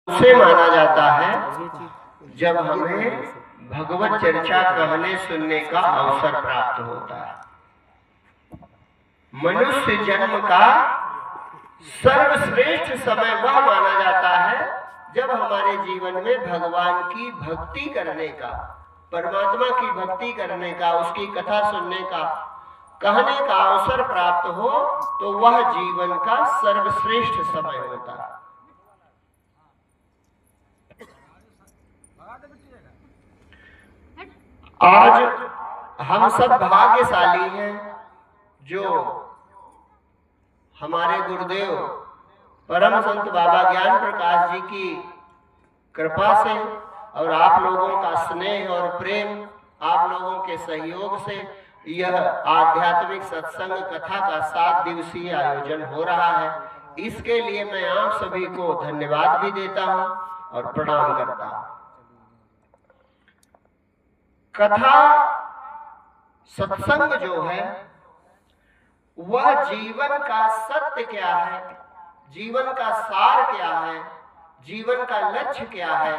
उसे माना जाता है जब हमें भगवत चर्चा कहने सुनने का अवसर प्राप्त होता है। मनुष्य जन्म का सर्वश्रेष्ठ समय वह माना जाता है जब हमारे जीवन में भगवान की भक्ति करने का, परमात्मा की भक्ति करने का, उसकी कथा सुनने का, कहने का अवसर प्राप्त हो, तो वह जीवन का सर्वश्रेष्ठ समय होता है। आज हम सब भाग्यशाली हैं जो हमारे गुरुदेव परम संत बाबा ज्ञान प्रकाश जी की कृपा से और आप लोगों का स्नेह और प्रेम, आप लोगों के सहयोग से यह आध्यात्मिक सत्संग कथा का 7 दिवसीय आयोजन हो रहा है। इसके लिए मैं आप सभी को धन्यवाद भी देता हूं और प्रणाम करता हूं। कथा सत्संग जो है वह जीवन का सत्य क्या है, जीवन का सार क्या है, जीवन का लक्ष्य क्या है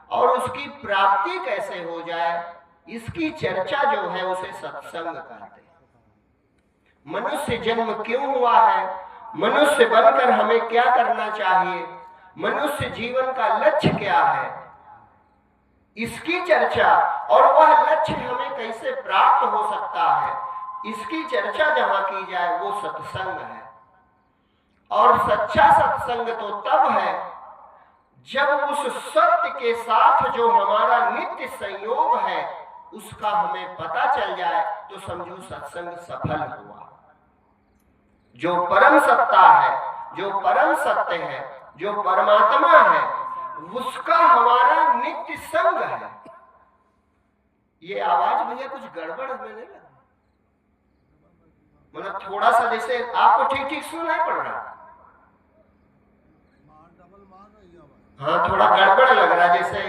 और उसकी प्राप्ति कैसे हो जाए, इसकी चर्चा जो है उसे सत्संग कहते हैं। मनुष्य जन्म क्यों हुआ है, मनुष्य बनकर हमें क्या करना चाहिए, मनुष्य जीवन का लक्ष्य क्या है, इसकी चर्चा और वह लक्ष्य हमें कैसे प्राप्त हो सकता है, इसकी चर्चा जहां की जाए वो सत्संग है। और सच्चा सत्संग तो तब है जब उस सत्य के साथ जो हमारा नित्य संयोग है उसका हमें पता चल जाए तो समझो सत्संग सफल हुआ। जो परम सत्ता है, जो परम सत्य है, जो परमात्मा है, उसका हमारा नित्य संग है। ये आवाज भैया कुछ गड़बड़ में नहीं लगा, मतलब थोड़ा सा जैसे आपको ठीक ठीक सुनाई पड़ रहा, हाँ थोड़ा गड़बड़ लग रहा है, जैसे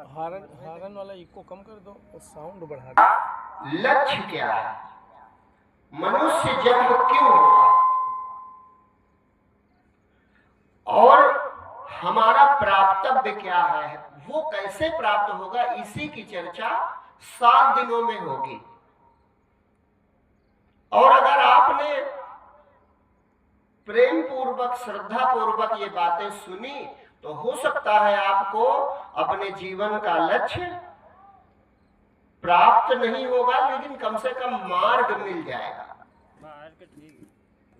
हारन वाला इको कम कर दो और साउंड बढ़ा दो। लक्ष्य क्या है, मनुष्य जन्म क्यों हुआ और हमारा प्राप्तव्य क्या है, वो कैसे प्राप्त होगा, इसी की चर्चा 7 दिनों में होगी। और अगर आपने प्रेम पूर्वक, श्रद्धा पूर्वक ये बातें सुनी तो हो सकता है आपको अपने जीवन का लक्ष्य प्राप्त नहीं होगा, लेकिन कम से कम मार्ग मिल जाएगा।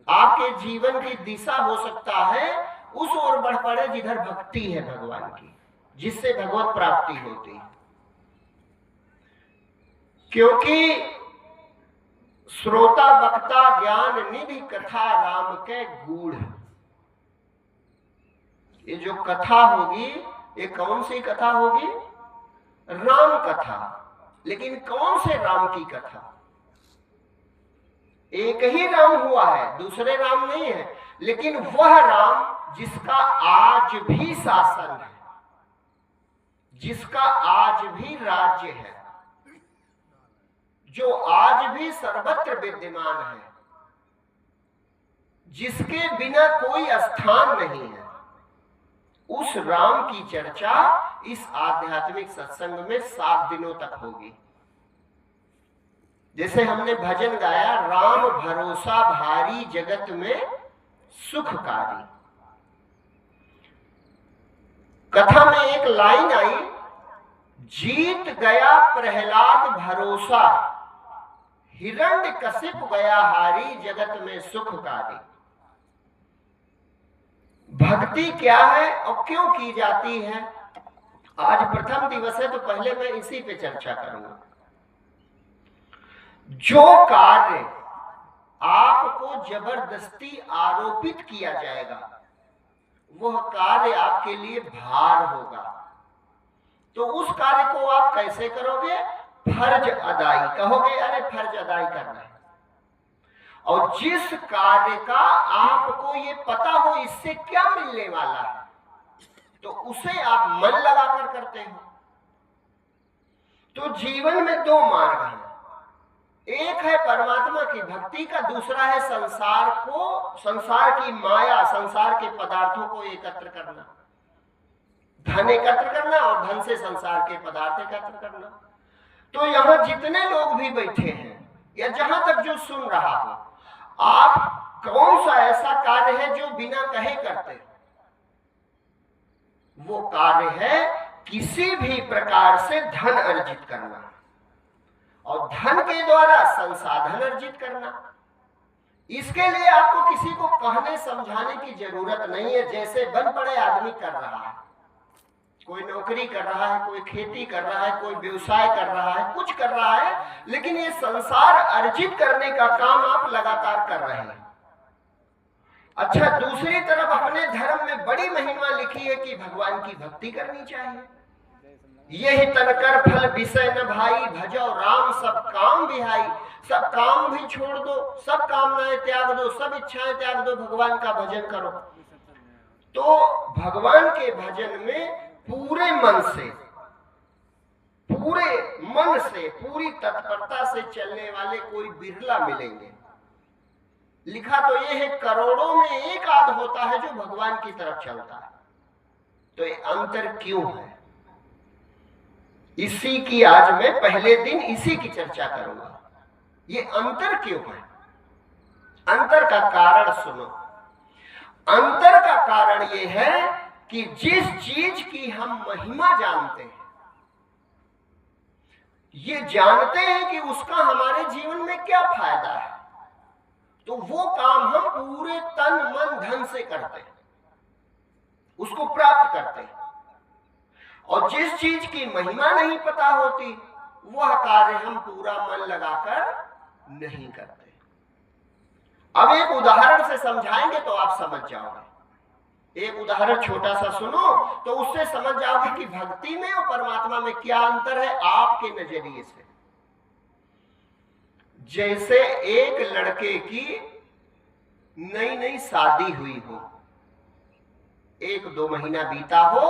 आपके जीवन की दिशा हो सकता है उस ओर बढ़ पड़े जिधर भक्ति है भगवान की, जिससे भगवत प्राप्ति होती है। क्योंकि श्रोता वक्ता ज्ञान निधि कथा राम के गूढ़, ये जो कथा होगी ये कौन सी कथा होगी, राम कथा। लेकिन कौन से राम की कथा, एक ही राम हुआ है, दूसरे राम नहीं है, लेकिन वह राम जिसका आज भी शासन है, जिसका आज भी राज्य है, जो आज भी सर्वत्र विद्यमान है, जिसके बिना कोई स्थान नहीं है, उस राम की चर्चा इस आध्यात्मिक सत्संग में 7 दिनों तक होगी। जैसे हमने भजन गाया, राम भरोसा भारी जगत में सुखकारी, कथा में एक लाइन आई, जीत गया प्रहलाद भरोसा, हिरण्यकशिप गया हारी जगत में सुखकारी। भक्ति क्या है और क्यों की जाती है, आज प्रथम दिवस है तो पहले मैं इसी पे चर्चा करूंगा। जो कार्य आपको जबरदस्ती आरोपित किया जाएगा वह कार्य आपके लिए भार होगा, तो उस कार्य को आप कैसे करोगे, फर्ज अदाई कहोगे, अरे फर्ज अदाई करना है। और जिस कार्य का आपको ये पता हो इससे क्या मिलने वाला है तो उसे आप मन लगाकर करते हो। तो जीवन में 2 मार्ग हैं, एक है परमात्मा की भक्ति का, दूसरा है संसार की माया, संसार के पदार्थों को एकत्र करना, धन एकत्र करना और धन से संसार के पदार्थ एकत्र करना। तो यहां जितने लोग भी बैठे हैं या जहां तक जो सुन रहा हो, आप कौन सा ऐसा कार्य है जो बिना कहे करते? वो कार्य है किसी भी प्रकार से धन अर्जित करना और धन के द्वारा संसाधन अर्जित करना। इसके लिए आपको किसी को कहने समझाने की जरूरत नहीं है। जैसे बन पड़े आदमी कर रहा है, कोई नौकरी कर रहा है, कोई खेती कर रहा है, कोई व्यवसाय कर रहा है, कुछ कर रहा है, लेकिन ये संसार अर्जित करने का काम आप लगातार कर रहे हैं। अच्छा, दूसरी तरफ अपने धर्म में बड़ी महिमा लिखी है कि भगवान की भक्ति करनी चाहिए। यही तनकर फल विषय न भाई, भजो राम सब काम बिहाई। सब काम भी छोड़ दो, सब कामनाएं त्याग दो, सब इच्छाएं त्याग दो, भगवान का भजन करो। तो भगवान के भजन में पूरे मन से, पूरी तत्परता से चलने वाले कोई बिरला मिलेंगे। लिखा तो ये है करोड़ों में एक आध होता है जो भगवान की तरफ चलता है। तो ये अंतर क्यों है, इसी की आज मैं पहले दिन इसी की चर्चा करूंगा। ये अंतर क्यों है? अंतर का कारण सुनो। अंतर का कारण ये है कि जिस चीज की हम महिमा जानते हैं, ये जानते हैं कि उसका हमारे जीवन में क्या फायदा है, तो वो काम हम पूरे तन मन धन से करते हैं, उसको प्राप्त करते हैं। और जिस चीज की महिमा नहीं पता होती, वह कार्य हम पूरा मन लगाकर नहीं करते। अब एक उदाहरण से समझाएंगे तो आप समझ जाओगे। एक उदाहरण छोटा सा सुनो तो उससे समझ जाओगे कि भक्ति में और परमात्मा में क्या अंतर है आपके नजरिए से। जैसे एक लड़के की नई नई शादी हुई हो, 1-2 महीना बीता हो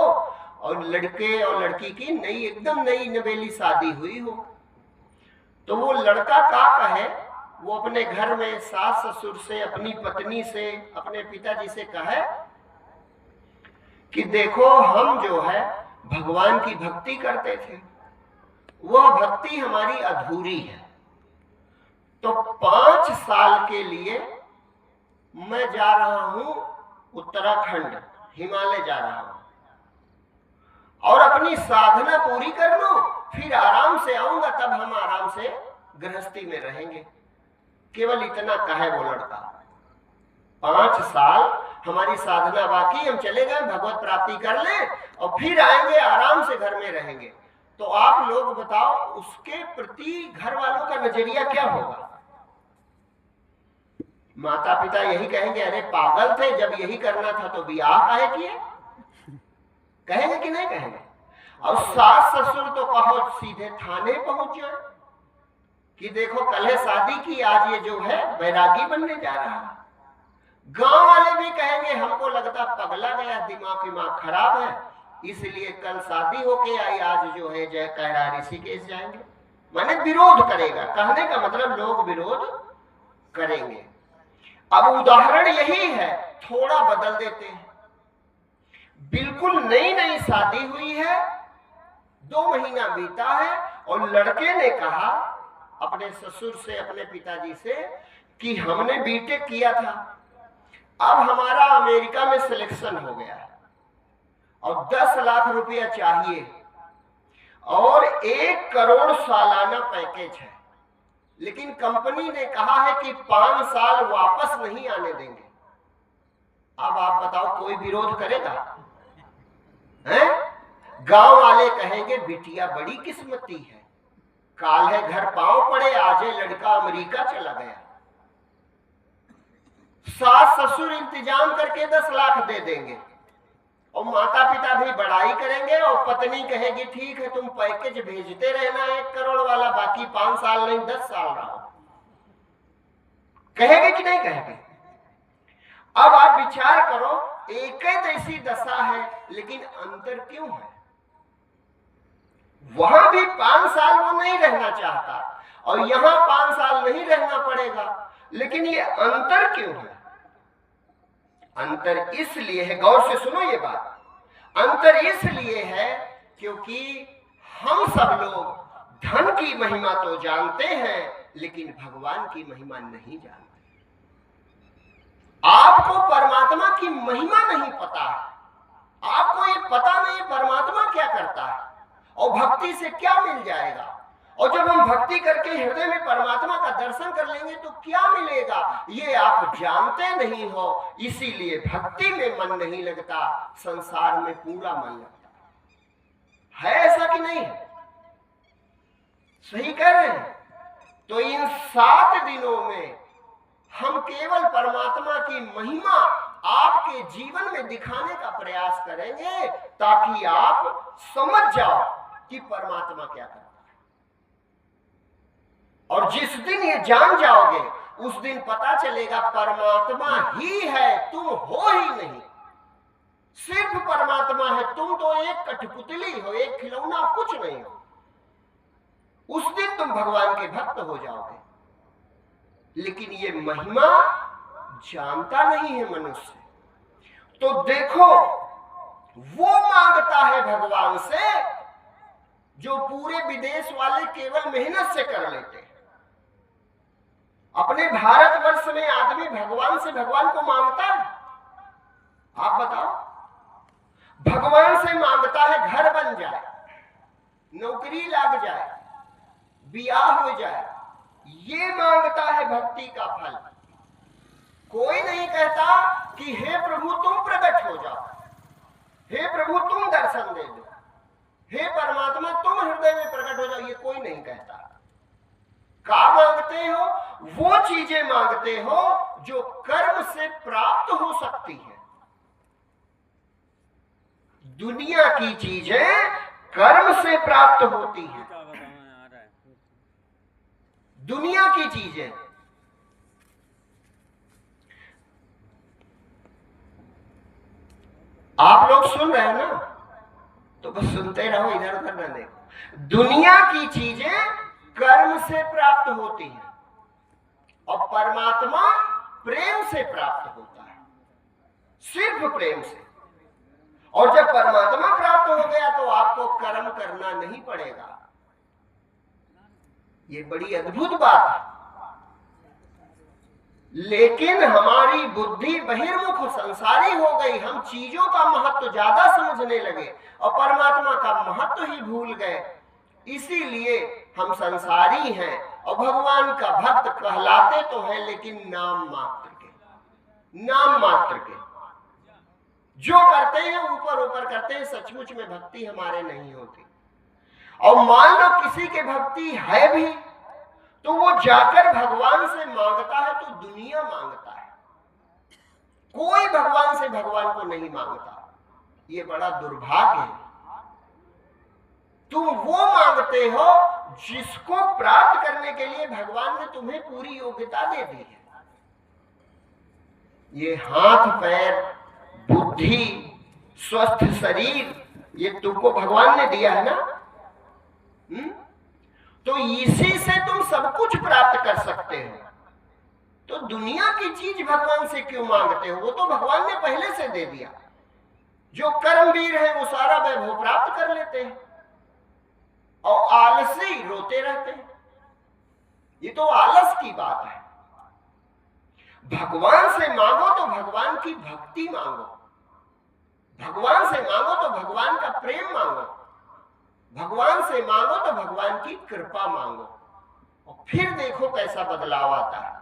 और लड़के और लड़की की एकदम नई नवेली शादी हुई हो, तो वो लड़का क्या कहे, वो अपने घर में सास ससुर से, अपनी पत्नी से, अपने पिताजी से कहे कि देखो हम जो है भगवान की भक्ति करते थे, वह भक्ति हमारी अधूरी है, तो 5 साल के लिए मैं जा रहा हूं उत्तराखंड, हिमालय जा रहा हूं, और अपनी साधना पूरी कर लो, फिर आराम से आऊंगा, तब हम आराम से गृहस्थी में रहेंगे। केवल इतना कहे वो लड़का। 5 साल हमारी साधना बाकी, हम चले गए, भगवत प्राप्ति कर ले और फिर आएंगे, आराम से घर में रहेंगे। तो आप लोग बताओ उसके प्रति घर वालों का नजरिया क्या होगा? माता पिता यही कहेंगे, अरे पागल थे, जब यही करना था तो ब्याह काहे किए? कहेंगे कि नहीं कहेंगे? और सास ससुर तो कहो सीधे थाने पहुंच जाए कि देखो कल है शादी की, आज ये जो है बैरागी बनने जा रहा है। गांव वाले भी कहेंगे हमको लगता पगला गया, दिमाग खराब है, इसलिए कल शादी होके आई, आज जो है जय कह रहा ऋषिकेश जाएंगे। माने विरोध करेगा, कहने का मतलब लोग विरोध करेंगे। अब उदाहरण यही है, थोड़ा बदल देते हैं। बिल्कुल नई नई शादी हुई है, 2 महीना बीता है और लड़के ने कहा अपने ससुर से, अपने पिताजी से कि हमने बीटेक किया था, अब हमारा अमेरिका में सिलेक्शन हो गया और 10 लाख रुपया चाहिए और 1 करोड़ सालाना पैकेज है, लेकिन कंपनी ने कहा है कि 5 साल वापस नहीं आने देंगे। अब आप बताओ कोई विरोध करेगा? हैं? गांव वाले कहेंगे बिटिया बड़ी किस्मती है, काल है घर पांव पड़े, आज लड़का अमेरिका चला गया। सास ससुर इंतजाम करके 10 लाख दे देंगे और माता पिता भी बड़ाई करेंगे और पत्नी कहेगी ठीक है तुम पैकेज भेजते रहना 1 करोड़ वाला, बाकी 5 साल नहीं 10 साल रहो। कहेंगे कि नहीं कहेंगे? अब आप विचार करो, एक जैसी दशा है लेकिन अंतर क्यों है? वहां भी 5 साल वो नहीं रहना चाहता और यहां 5 साल नहीं रहना पड़ेगा। लेकिन ये अंतर क्यों है? अंतर इसलिए है, गौर से सुनो ये बात, अंतर इसलिए है क्योंकि हम सब लोग धन की महिमा तो जानते हैं लेकिन भगवान की महिमा नहीं जानते। आपको परमात्मा की महिमा नहीं पता है, आपको ये पता नहीं परमात्मा क्या करता है और भक्ति से क्या मिल जाएगा। और जब हम भक्ति करके हृदय में परमात्मा का दर्शन कर लेंगे तो क्या मिलेगा, ये आप जानते नहीं हो। इसीलिए भक्ति में मन नहीं लगता, संसार में पूरा मन लगता है। ऐसा कि नहीं? सही कह रहे हैं। तो इन 7 दिनों में हम केवल परमात्मा की महिमा आपके जीवन में दिखाने का प्रयास करेंगे ताकि आप समझ जाओ कि परमात्मा क्या करता है। और जिस दिन ये जान जाओगे उस दिन पता चलेगा परमात्मा ही है, तुम हो ही नहीं। सिर्फ परमात्मा है, तुम तो एक कठपुतली हो, एक खिलौना, कुछ नहीं हो। उस दिन तुम भगवान के भक्त हो जाओगे। लेकिन ये महिमा जानता नहीं है मनुष्य। तो देखो, वो मांगता है भगवान से जो पूरे विदेश वाले केवल मेहनत से कर लेते हैं। अपने भारतवर्ष में आदमी भगवान से भगवान को मांगता है? आप बताओ। भगवान से मांगता है घर बन जाए, नौकरी लग जाए, ब्याह हो जाए, ये मांगता है भक्ति का फल। कोई नहीं कहता कि हे प्रभु तुम प्रकट हो जाओ, हे प्रभु तुम दर्शन दे दो, हे परमात्मा तुम हृदय में प्रकट हो जाओ, ये कोई नहीं कहता। क्या मांगते हो? वो चीजें मांगते हो जो कर्म से प्राप्त हो सकती है। दुनिया की चीजें कर्म से प्राप्त होती हैं। दुनिया की चीजें, आप लोग सुन रहे हैं ना, तो बस सुनते रहो, इधर उधर न देखो। दुनिया की चीजें कर्म से प्राप्त होती हैं और परमात्मा प्रेम से प्राप्त होता है, सिर्फ प्रेम से। और जब परमात्मा प्राप्त हो गया तो आपको कर्म करना नहीं पड़ेगा। ये बड़ी अद्भुत बात है। लेकिन हमारी बुद्धि बहिर्मुख संसारी हो गई, हम चीजों का महत्व ज्यादा समझने लगे और परमात्मा का महत्व ही भूल गए। इसीलिए हम संसारी हैं और भगवान का भक्त कहलाते तो हैं लेकिन नाम मात्र के, नाम मात्र के। जो करते हैं ऊपर ऊपर करते हैं, सचमुच में भक्ति हमारे नहीं होती। और मान लो किसी के भक्ति है भी तो वो जाकर भगवान से मांगता है तो दुनिया मांगता है, कोई भगवान से भगवान को नहीं मांगता। ये बड़ा दुर्भाग्य है। तुम वो मांगते हो जिसको प्राप्त करने के लिए भगवान ने तुम्हें पूरी योग्यता दे दी है। ये हाथ पैर, बुद्धि, स्वस्थ शरीर, ये तुमको भगवान ने दिया है ना। तो इसी से तुम सब कुछ प्राप्त कर सकते हो। तो दुनिया की चीज भगवान से क्यों मांगते हो? वो तो भगवान ने पहले से दे दिया। जो कर्मवीर है वो सारा वैभव प्राप्त कर लेते हैं और आलसी रोते रहते हैं। ये तो आलस की बात है। भगवान से मांगो तो भगवान की भक्ति मांगो, भगवान से मांगो तो भगवान का प्रेम मांगो, भगवान से मांगो तो भगवान की कृपा मांगो और फिर देखो कैसा बदलाव आता है।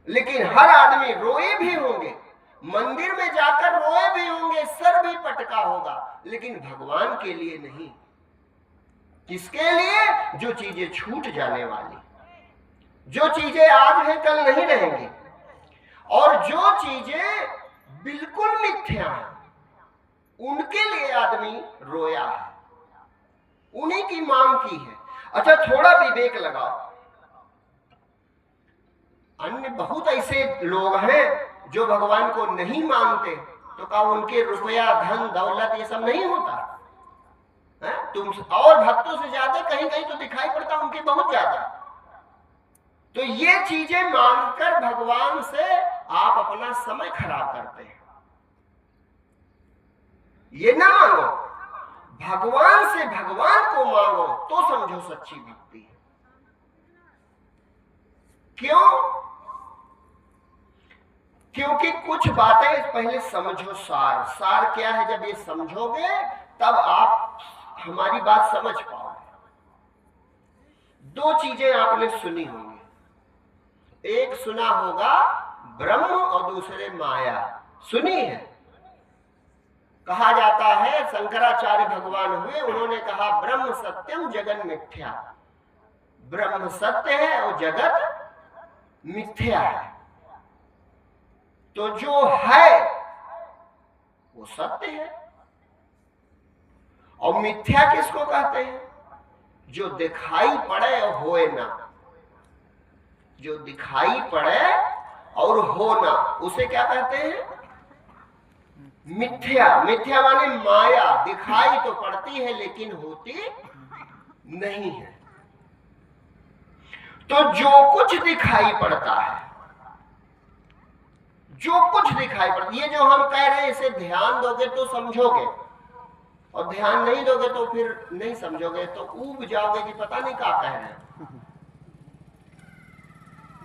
लेकिन हर आदमी रोए भी होंगे, मंदिर में जाकर रोए भी होंगे, सर भी पटका होगा, लेकिन भगवान के लिए नहीं। किसके लिए? जो चीजें छूट जाने वाली, जो चीजें आज हैं कल नहीं रहेंगी, और जो चीजें बिल्कुल मिथ्या हैं उनके लिए आदमी रोया है, उन्हीं की मांग की है। अच्छा, थोड़ा विवेक लगाओ। अन्य बहुत ऐसे लोग हैं जो भगवान को नहीं मानते, तो क्या उनके रुपया धन दौलत ये सब नहीं होता तुम और भक्तों से ज्यादा कहीं कहीं तो दिखाई पड़ता उनके बहुत ज्यादा। तो ये चीजें मांगकर भगवान से आप अपना समय खराब करते हैं। ये ना मांगो, भगवान से भगवान को मांगो तो समझो सच्ची भक्ति है। क्यों? क्योंकि कुछ बातें पहले समझो। सार सार क्या है, जब ये समझोगे तब आप हमारी बात समझ पाओगे। दो चीजें आपने सुनी होंगी, एक सुना होगा ब्रह्म और दूसरे माया। सुनी है? कहा जाता है शंकराचार्य भगवान हुए, उन्होंने कहा ब्रह्म सत्यम जगत मिथ्या। ब्रह्म सत्य है और जगत मिथ्या है। तो जो है वो सत्य है, और मिथ्या किसको कहते हैं? जो दिखाई पड़े और होए ना। जो दिखाई पड़े और हो ना, उसे क्या कहते हैं? मिथ्या। मिथ्या माने माया। दिखाई तो पड़ती है लेकिन होती नहीं है। तो जो कुछ दिखाई पड़ता है, जो कुछ दिखाई पड़ता, ये जो हम कह रहे हैं इसे ध्यान दोगे तो समझोगे, और ध्यान नहीं दोगे तो फिर नहीं समझोगे, तो ऊब जाओगे कि पता नहीं क्या कह रहे हैं।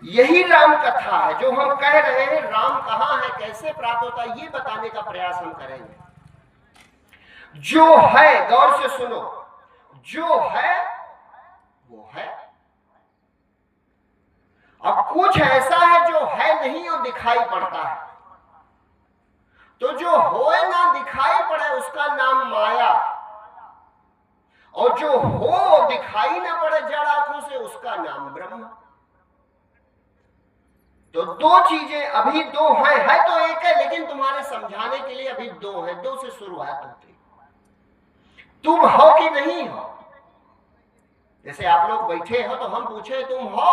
यही राम कथा है जो हम कह रहे हैं। राम कहाँ है, कैसे प्राप्त होता है, ये बताने का प्रयास हम करेंगे। जो है, गौर से सुनो, जो है वो है। अब कुछ ऐसा है जो है नहीं और दिखाई पड़ता है। तो जो होए ना दिखाई पड़े उसका नाम माया, और जो हो दिखाई ना पड़े जड़ आंखों से उसका नाम ब्रह्म। तो दो चीजें, अभी दो है तो एक है, लेकिन तुम्हारे समझाने के लिए अभी दो है। दो से शुरुआत होती। तुम हो कि नहीं हो? जैसे आप लोग बैठे हो तो हम पूछे तुम हो,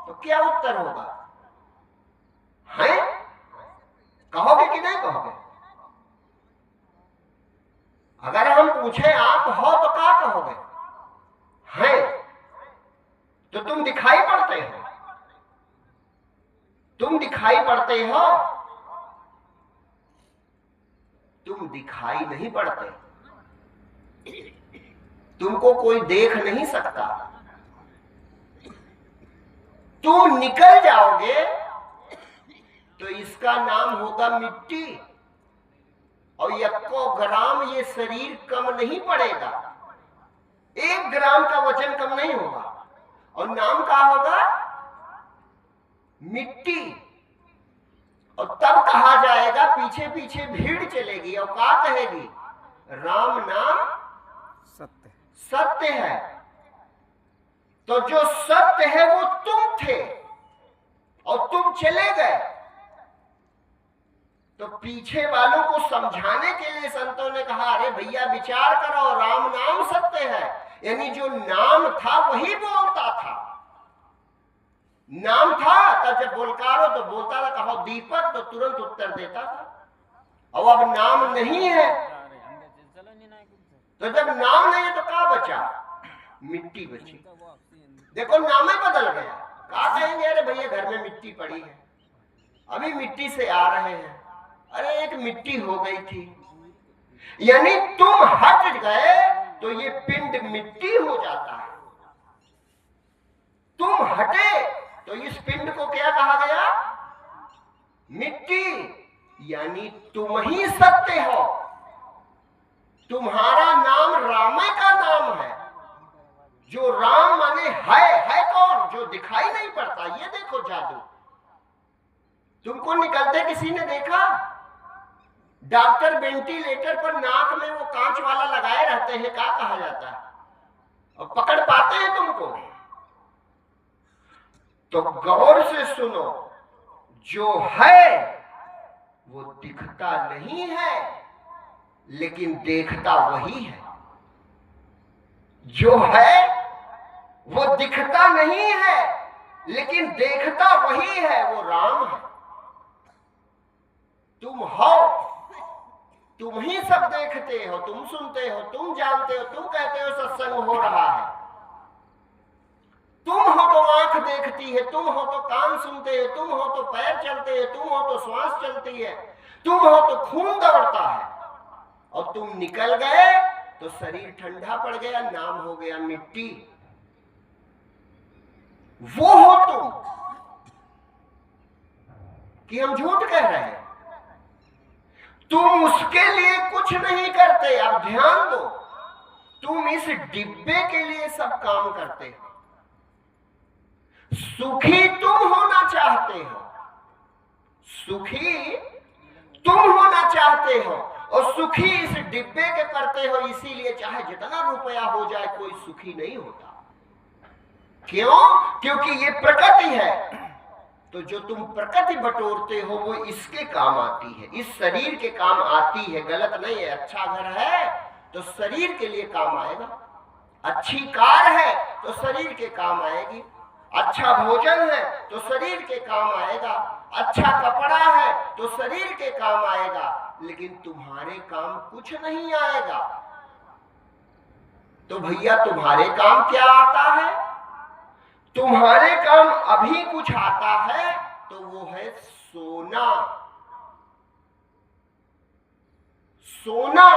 तो क्या उत्तर होगा? हैं? कहोगे कि नहीं कहोगे? अगर हम पूछे आप हो तो क्या कहोगे? हैं? तो तुम दिखाई पड़ते हो। तुम दिखाई पड़ते हो, तुम दिखाई नहीं पड़ते। तुमको कोई देख नहीं सकता। तुम निकल जाओगे तो इसका नाम होगा मिट्टी, और 1 ग्राम ये शरीर कम नहीं पड़ेगा। 1 ग्राम का वजन कम नहीं होगा, और नाम क्या होगा? मिट्टी। और तब कहा जाएगा, पीछे पीछे भीड़ चलेगी और क्या कहेगी? राम नाम सत्य सत्य है। तो जो सत्य है वो तुम थे और तुम चले गए। तो पीछे वालों को समझाने के लिए संतों ने कहा, अरे भैया विचार करो, राम नाम सत्य है। यानी जो नाम था वही बोलता था। नाम था तब जब बोलकारो तो बोलता था, कहो दीपक तो तुरंत उत्तर देता था। और अब नाम नहीं है, तो जब नाम नहीं है तो क्या बचा? मिट्टी बची। देखो नाम ही बदल गया। क्या कहेंगे? अरे भैया घर में मिट्टी पड़ी है, अभी मिट्टी से आ रहे हैं। अरे एक मिट्टी हो गई थी। यानी तुम हट गए तो ये पिंड मिट्टी हो जाता है। तुम हटे तो इस पिंड को क्या कहा गया? मिट्टी। यानी तुम ही सत्य हो। तुम्हारा नाम रामे का नाम है। जो राम माने है कौन? जो दिखाई नहीं पड़ता। ये देखो जादू। तुमको निकलते किसी ने देखा? डॉक्टर वेंटिलेटर पर नाक में वो कांच वाला लगाए रहते हैं, क्या कहा जाता है? और पकड़ पाते हैं तुमको? तो गौर से सुनो, जो है वो दिखता नहीं है लेकिन देखता वही है। जो है वो दिखता नहीं है लेकिन देखता वही है, वो राम है। तुम हो तुम ही सब देखते हो, तुम सुनते हो, तुम जानते हो, तुम कहते हो सत्संग हो रहा है। तुम हो तो आंख देखती है, तुम हो तो कान सुनते हैं, तुम हो तो पैर चलते हैं, तुम हो तो श्वास चलती है, तुम हो तो खून दौड़ता है। और तुम निकल गए तो शरीर ठंडा पड़ गया, नाम हो गया मिट्टी। वो हो तुम कि हम झूठ कह रहे हैं? तुम उसके लिए कुछ नहीं करते। अब ध्यान दो, तुम इस डिब्बे के लिए सब काम करते हो। सुखी तुम होना चाहते हो, सुखी तुम होना चाहते हो, और सुखी इस डिब्बे के करते हो। इसीलिए चाहे जितना रुपया हो जाए कोई सुखी नहीं होता। क्यों? क्योंकि ये प्रकृति है। तो जो तुम प्रकृति बटोरते हो वो इसके काम आती है, इस शरीर के काम आती है। गलत नहीं है। अच्छा घर है तो शरीर के लिए काम आएगा, अच्छी कार है तो शरीर के काम आएगी, अच्छा भोजन है तो शरीर के काम आएगा, अच्छा कपड़ा है तो शरीर के काम आएगा। लेकिन तुम्हारे काम कुछ नहीं आएगा। तो भैया तुम्हारे काम क्या आता है? तुम्हारे काम अभी कुछ आता है, तो वो है सोना। सोना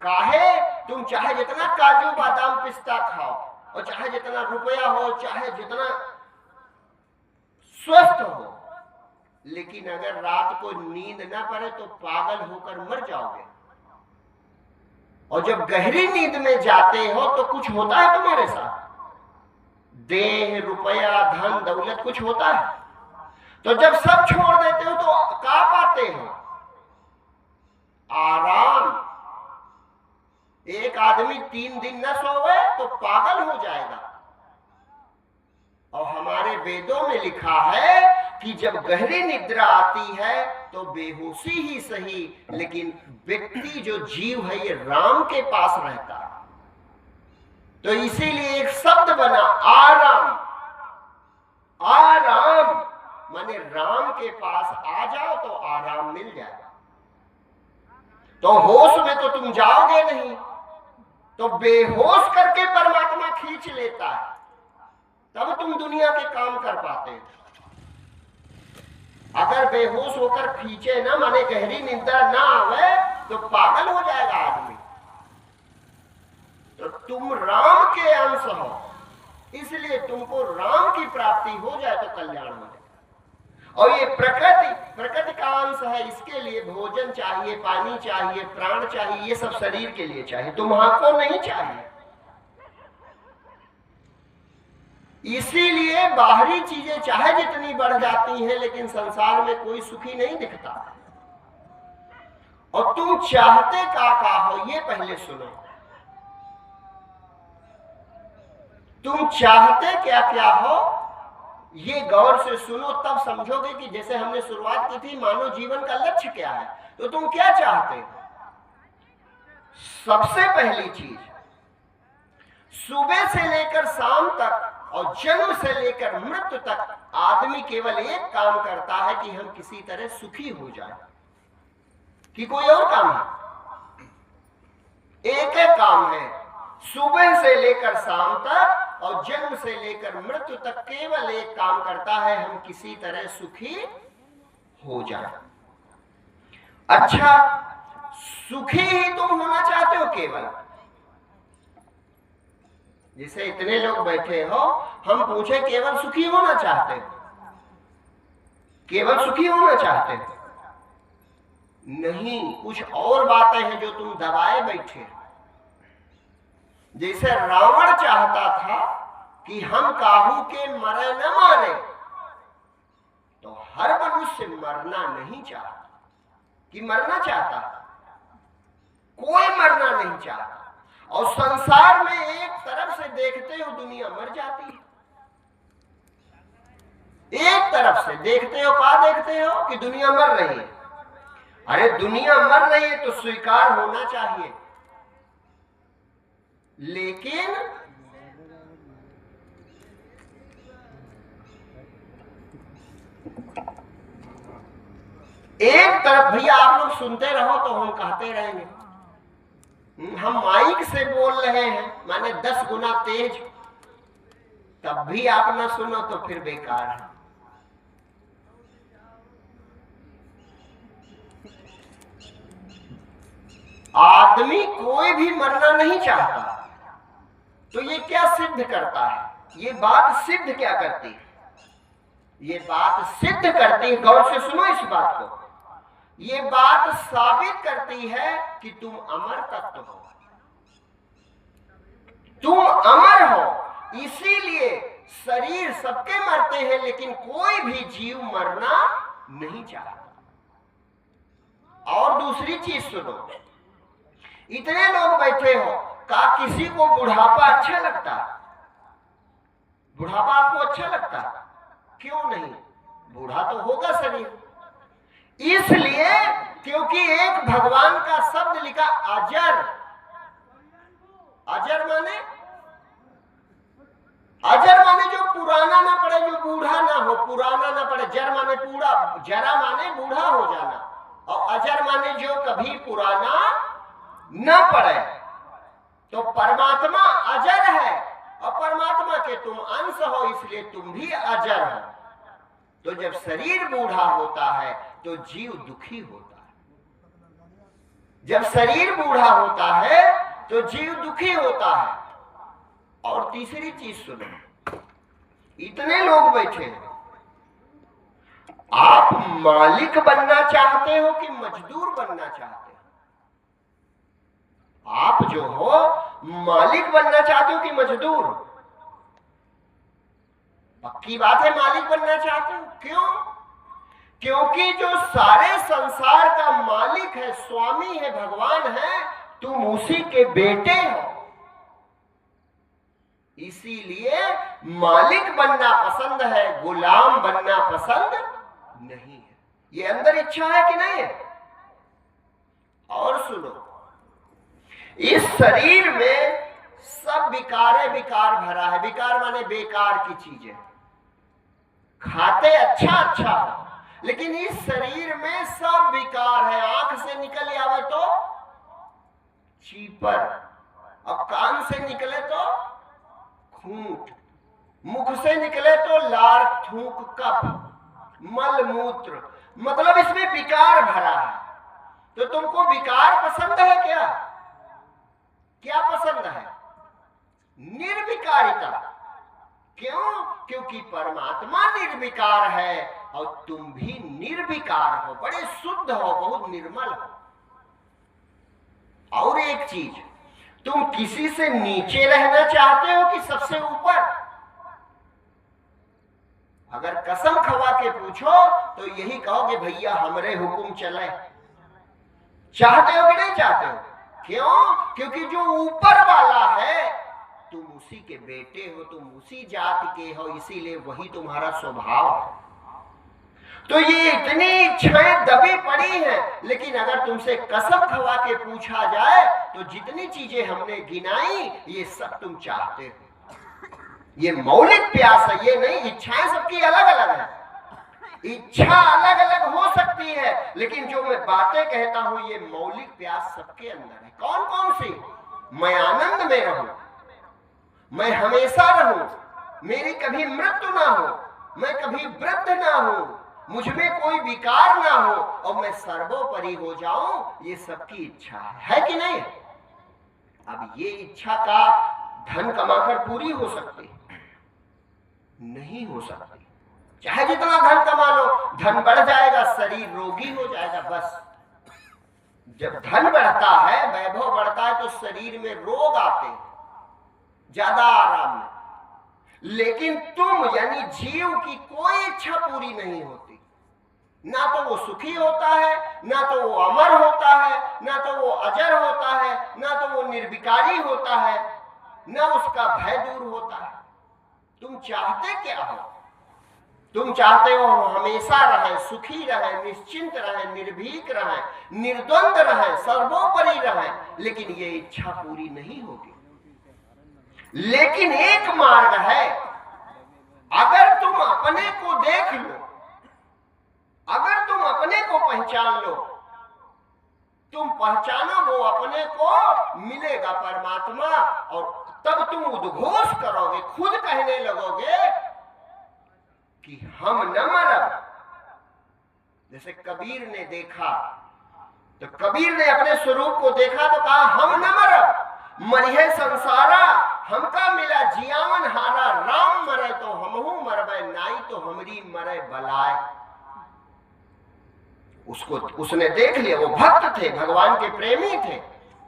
काहे? तुम चाहे जितना काजू बादाम पिस्ता खाओ, और चाहे जितना रुपया हो, चाहे जितना स्वस्थ हो, लेकिन अगर रात को नींद ना पड़े तो पागल होकर मर जाओगे। और जब गहरी नींद में जाते हो तो कुछ होता है तुम्हारे साथ? देह, रुपया, धन दौलत कुछ होता है? तो जब सब छोड़ देते हो तो क्या पाते हो? आराम। एक आदमी 3 दिन न सोवे तो पागल हो जाएगा। और हमारे वेदों में लिखा है कि जब गहरी निद्रा आती है तो बेहोशी ही सही, लेकिन व्यक्ति जो जीव है ये राम के पास रहता है। तो इसीलिए एक शब्द बना आराम। आराम माने राम के पास आ जाओ तो आराम मिल जाएगा। तो होश में तो तुम जाओगे नहीं, तो बेहोश करके परमात्मा खींच लेता है, तब तुम दुनिया के काम कर पाते हो। अगर बेहोश होकर खींचे ना, माने गहरी निद्रा ना आवे, तो पागल हो जाएगा आदमी। तो तुम राम के अंश हो, इसलिए तुमको राम की प्राप्ति हो जाए तो कल्याण हो जाए। और ये प्रकृति का अंश है, इसके लिए भोजन चाहिए, पानी चाहिए, प्राण चाहिए, ये सब शरीर के लिए चाहिए, तुम्हारे नहीं चाहिए। इसीलिए बाहरी चीजें चाहे जितनी बढ़ जाती हैं, लेकिन संसार में कोई सुखी नहीं दिखता। और तुम चाहते का हो ये पहले सुनो। तुम चाहते क्या क्या हो ये गौर से सुनो, तब समझोगे कि जैसे हमने शुरुआत की थी, मानव जीवन का लक्ष्य क्या है। तो तुम क्या चाहते हो? सबसे पहली चीज, सुबह से लेकर शाम तक और जन्म से लेकर मृत्यु तक आदमी केवल एक काम करता है कि हम किसी तरह सुखी हो जाए। कि कोई और काम है? एक ही काम है, सुबह से लेकर शाम तक और जन्म से लेकर मृत्यु तक केवल एक काम करता है, हम किसी तरह सुखी हो जाए। अच्छा, सुखी ही तुम होना चाहते हो केवल? जैसे इतने लोग बैठे हो, हम पूछे केवल सुखी होना चाहते हो? केवल सुखी होना चाहते हो? नहीं, कुछ और बातें हैं जो तुम दबाए बैठे हो। जैसे रावण चाहता था कि हम काहू के मरे न मारे, तो हर मनुष्य मरना नहीं चाहता। कि मरना चाहता? कोई मरना नहीं चाहता। और संसार में एक तरफ से देखते हो दुनिया मर जाती है, एक तरफ से देखते हो, क्या देखते हो? कि दुनिया मर रही है। अरे दुनिया मर रही है तो स्वीकार होना चाहिए, लेकिन एक तरफ भैया आप लोग सुनते रहो तो हम कहते रहेंगे, हम माइक से बोल रहे हैं माने 10 गुना तेज, तब भी आप ना सुनो तो फिर बेकार है। आदमी कोई भी मरना नहीं चाहता, तो ये क्या सिद्ध करता है? ये बात सिद्ध क्या करती है? ये बात सिद्ध करती है, गौर से सुनो इस बात को, ये बात साबित करती है कि तुम अमर तत्व हो, तुम अमर हो। इसीलिए शरीर सबके मरते हैं, लेकिन कोई भी जीव मरना नहीं चाहता। और दूसरी चीज सुनो, इतने लोग बैठे हो, का किसी को बुढ़ापा अच्छा लगता? बुढ़ापा आपको अच्छा लगता? क्यों नहीं? बूढ़ा तो होगा शरीर, इसलिए क्योंकि एक भगवान का शब्द लिखा अजर। अजर माने, अजर माने जो पुराना ना पड़े, जो बूढ़ा ना हो, पुराना ना पड़े। जर माने बूढ़ा, जरा माने बूढ़ा हो जाना, और अजर माने जो कभी पुराना न पड़े। तो परमात्मा अजर है, और परमात्मा के तुम अंश हो, इसलिए तुम भी अजर हो। तो जब शरीर बूढ़ा होता है तो जीव दुखी होता है। जब शरीर बूढ़ा होता है तो जीव दुखी होता है। और तीसरी चीज सुनो, इतने लोग बैठे हैं, आप मालिक बनना चाहते हो कि मजदूर बनना चाहते हो? आप जो हो मालिक बनना चाहते हो कि मजदूर? पक्की बात है मालिक बनना चाहते हो। क्यों? क्योंकि जो सारे संसार का मालिक है, स्वामी है, भगवान है, तुम उसी के बेटे हो। इसीलिए मालिक बनना पसंद है, गुलाम बनना पसंद नहीं है। ये अंदर इच्छा है कि नहीं है? और सुनो, इस शरीर में सब विकारे विकार भरा है। विकार माने बेकार की चीजें, खाते अच्छा अच्छा, लेकिन इस शरीर में सब विकार है। आंख से निकल आवे तो चीपर, और कान से निकले तो खूंट, मुख से निकले तो लार, थूक, कफ, मल, मूत्र, मतलब इसमें विकार भरा है। तो तुमको विकार पसंद है क्या? क्या पसंद है? निर्विकारिता। क्यों? क्योंकि परमात्मा निर्विकार है और तुम भी निर्विकार हो, बड़े शुद्ध हो, बहुत निर्मल हो। और एक चीज, तुम किसी से नीचे रहना चाहते हो कि सबसे ऊपर? अगर कसम खवा के पूछो तो यही कहोगे भैया हमरे हुकुम चले। चाहते हो कि नहीं चाहते हो? क्यों? क्योंकि जो ऊपर वाला है तुम उसी के बेटे हो, तुम उसी जाति के हो, इसीलिए वही तुम्हारा स्वभाव है। तो ये इतनी इच्छाएं दबी पड़ी हैं, लेकिन अगर तुमसे कसम खवा के पूछा जाए तो जितनी चीजें हमने गिनाई ये सब तुम चाहते हो। ये मौलिक प्यास है, ये नहीं। इच्छाएं सबकी अलग अलग है, इच्छा अलग अलग हो सकती है, लेकिन जो मैं बातें कहता हूं ये मौलिक प्यास सबके अंदर है। कौन कौन सी? मैं आनंद में रहूं, मैं हमेशा रहूं, मेरी कभी मृत्यु ना हो, मैं कभी वृद्ध ना हूं, मुझमें कोई विकार ना हो, और मैं सर्वोपरि हो जाऊं, ये सबकी इच्छा है कि नहीं? अब ये इच्छा का धन कमाकर पूरी हो सकती? नहीं हो सकती। चाहे जितना धन कमा लो, धन बढ़ जाएगा, शरीर रोगी हो जाएगा। बस जब धन बढ़ता है, वैभव बढ़ता है, तो शरीर में रोग आते हैं, ज्यादा आराम में। लेकिन तुम यानी जीव की कोई इच्छा पूरी नहीं होती। ना तो वो सुखी होता है, ना तो वो अमर होता है, ना तो वो अजर होता है, ना तो वो निर्विकारी होता है, ना उसका भय दूर होता है। तुम चाहते क्या हो? तुम चाहते हो हमेशा रहे, सुखी रहे, निश्चिंत रहे, निर्भीक रहे, निर्द्वंद रहे, सर्वोपरि रहे, लेकिन ये इच्छा पूरी नहीं होगी। लेकिन एक मार्ग है, अगर तुम अपने को देख लो अगर तुम अपने को पहचान लो, तुम पहचानो वो अपने को, मिलेगा परमात्मा, और तब तुम उद्घोष करोगे, खुद कहने लगोगे कि हम न मरब। जैसे कबीर ने देखा, तो कबीर ने अपने स्वरूप को देखा तो कहा हम न मरब, मरिहे संसारा हमका मिला जियावन हारा, राम मरे तो हमहू मरबे, नाई तो हमरी मरे बलाय। उसको उसने देख लिया, वो भक्त थे, भगवान के प्रेमी थे,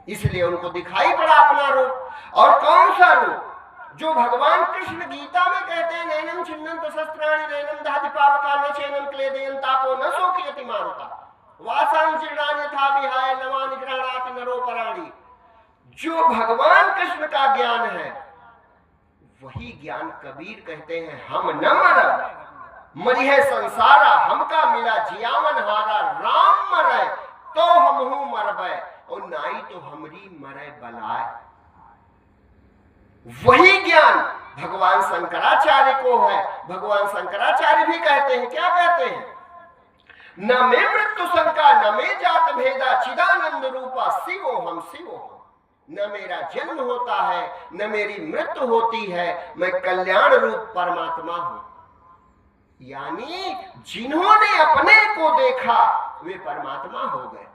इसलिए उनको दिखाई पड़ा अपना रूप। और कौन सा रूप? जो भगवान कृष्ण गीता में कहते हैं, नैनम छिन्नन्त शस्त्राणि नैनम दहति पावका न चैनम क्लेदयन् तापो न शोकयति मारुता वासां जीर्णानि यथा विहाय नवानि गृह्णाति नरोपराणि। जो भगवान कृष्ण का ज्ञान है, वही ज्ञान कबीर कहते हैं हम न मरब, मरिहे संसारा हमका मिला जियावन हारा, राम मरे तो हमहू मरबे, और नाई तो हमरी मरे बलाय। वही ज्ञान भगवान शंकराचार्य को है। भगवान शंकराचार्य भी कहते हैं, क्या कहते हैं? न में मृत्यु शंका न में जात भेदा, चिदानंद रूपा शिवो हम शिवो हम। न मेरा जन्म होता है न मेरी मृत्यु होती है, मैं कल्याण रूप परमात्मा हूं। यानी जिन्होंने अपने को देखा वे परमात्मा हो गए।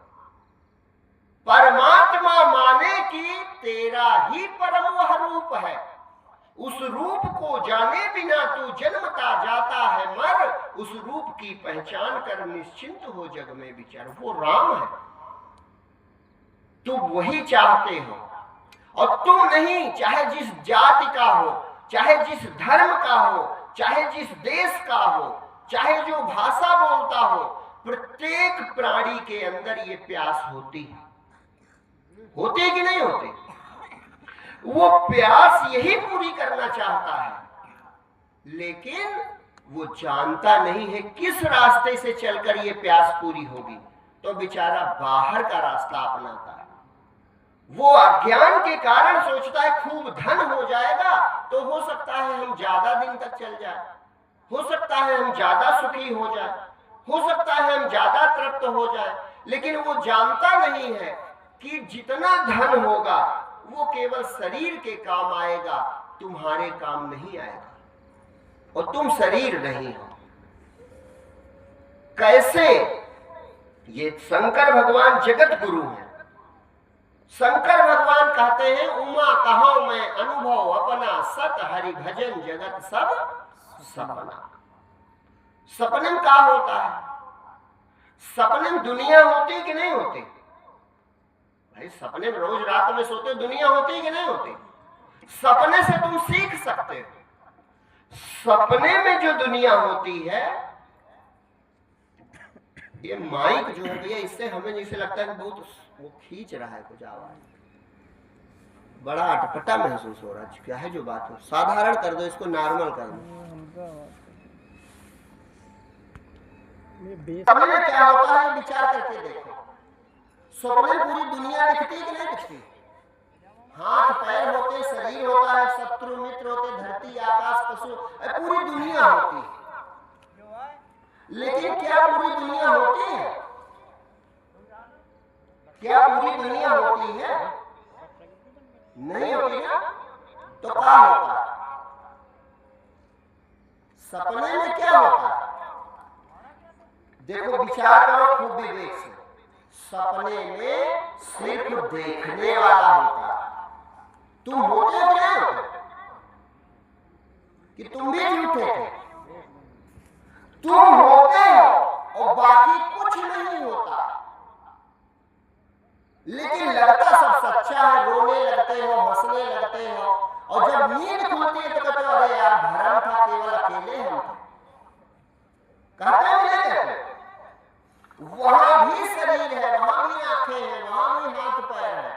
परमात्मा माने कि तेरा ही परम वह रूप है। उस रूप को जाने बिना तू जन्मता जाता है मर, उस रूप की पहचान कर निश्चिंत हो जग में विचर। वो राम है, तुम वही चाहते हो। और तुम नहीं, चाहे जिस जाति का हो, चाहे जिस धर्म का हो, चाहे जिस देश का हो, चाहे जो भाषा बोलता हो, प्रत्येक प्राणी के अंदर ये प्यास होती है। होती है कि नहीं होती? वो प्यास यही पूरी करना चाहता है, लेकिन वो जानता नहीं है किस रास्ते से चलकर ये प्यास पूरी होगी, तो बेचारा बाहर का रास्ता अपनाता है। वो अज्ञान के कारण सोचता है खूब धन हो जाएगा तो हो सकता है हम ज्यादा दिन तक चल जाए, हो सकता है हम ज्यादा सुखी हो जाए, हो सकता है हम ज्यादा तृप्त हो जाए। लेकिन वो जानता नहीं है कि जितना धन होगा वो केवल शरीर के काम आएगा, तुम्हारे काम नहीं आएगा, और तुम शरीर नहीं हो। कैसे? ये शंकर भगवान जगत गुरु हैं। शंकर भगवान कहते हैं उमा कहो मैं अनुभव अपना, सत हरि भजन जगत सब सपना। सपने में क्या होता है? सपने में दुनिया होती है कि नहीं होती? भाई सपने में रोज रात में सोते दुनिया होती है कि नहीं होती? सपने से तुम सीख सकते हो। सपने में जो दुनिया होती है, ये माइक जो है भैया, इससे हमें जैसे लगता है कि बहुत वो खींच रहा है कुछ आवाज, बड़ा अटपटा महसूस हो रहा है। क्या है जो बात हो, साधारण कर दो, इसको नॉर्मल कर दो। सपने में क्या होता है विचार करके देखो। सपने में पूरी दुनिया दिखती है कि नहीं दिखती? हाथ पैर होते, शरीर होता है, शत्रु मित्र होते, धरती आकाश पशु, पूरी दुनिया होती है। लेकिन क्या पूरी दुनिया होती है? क्या पूरी दुनिया होती है? नहीं होती ना। तो क्या होता है? सपने में क्या होता है? देखो विचार करो खूब विवेक से। सपने में सिर्फ देखने वाला होता है। तुम होते हो क्या होते? कि तुम भी झूठे थे? तुम होते हो और बाकी कुछ नहीं होता, लेकिन लगता सब सच्चा है। रोने लगते हो, हंसने लगते हो, और जब नींद खुलती है तो कहते हो अरे यार भ्रम था, केवल अकेले हम थे। कहते हो नहीं कहते? वहां भी शरीर है, वहां भी आंखें हैं, वहां भी हाथ पैर है,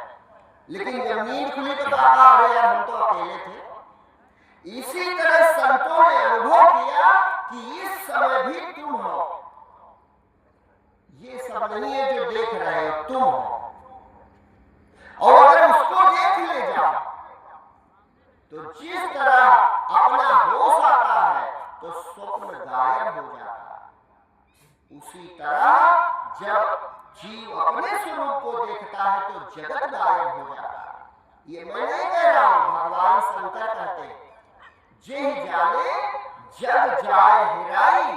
लेकिन जब नींद खुली तो कहा अरे यार हम तो अकेले थे। इसी तरह संतों ने अनुभव किया कि इस समय भी तुम हो, ये सब नहीं है जो देख रहे हो, तुम हो। और अगर उसको देख ले जाओ तो जिस तरह अपना होश आता है तो स्वप्न गायब हो जाता है। उसी तरह जब जीव अपने स्वरूप को देखता है तो जगत गायब हो जाता है। ये मैं नहीं कह रहा हूं, भगवान शंकर कहते हैं, जेहि जाने जग जाय हिराई,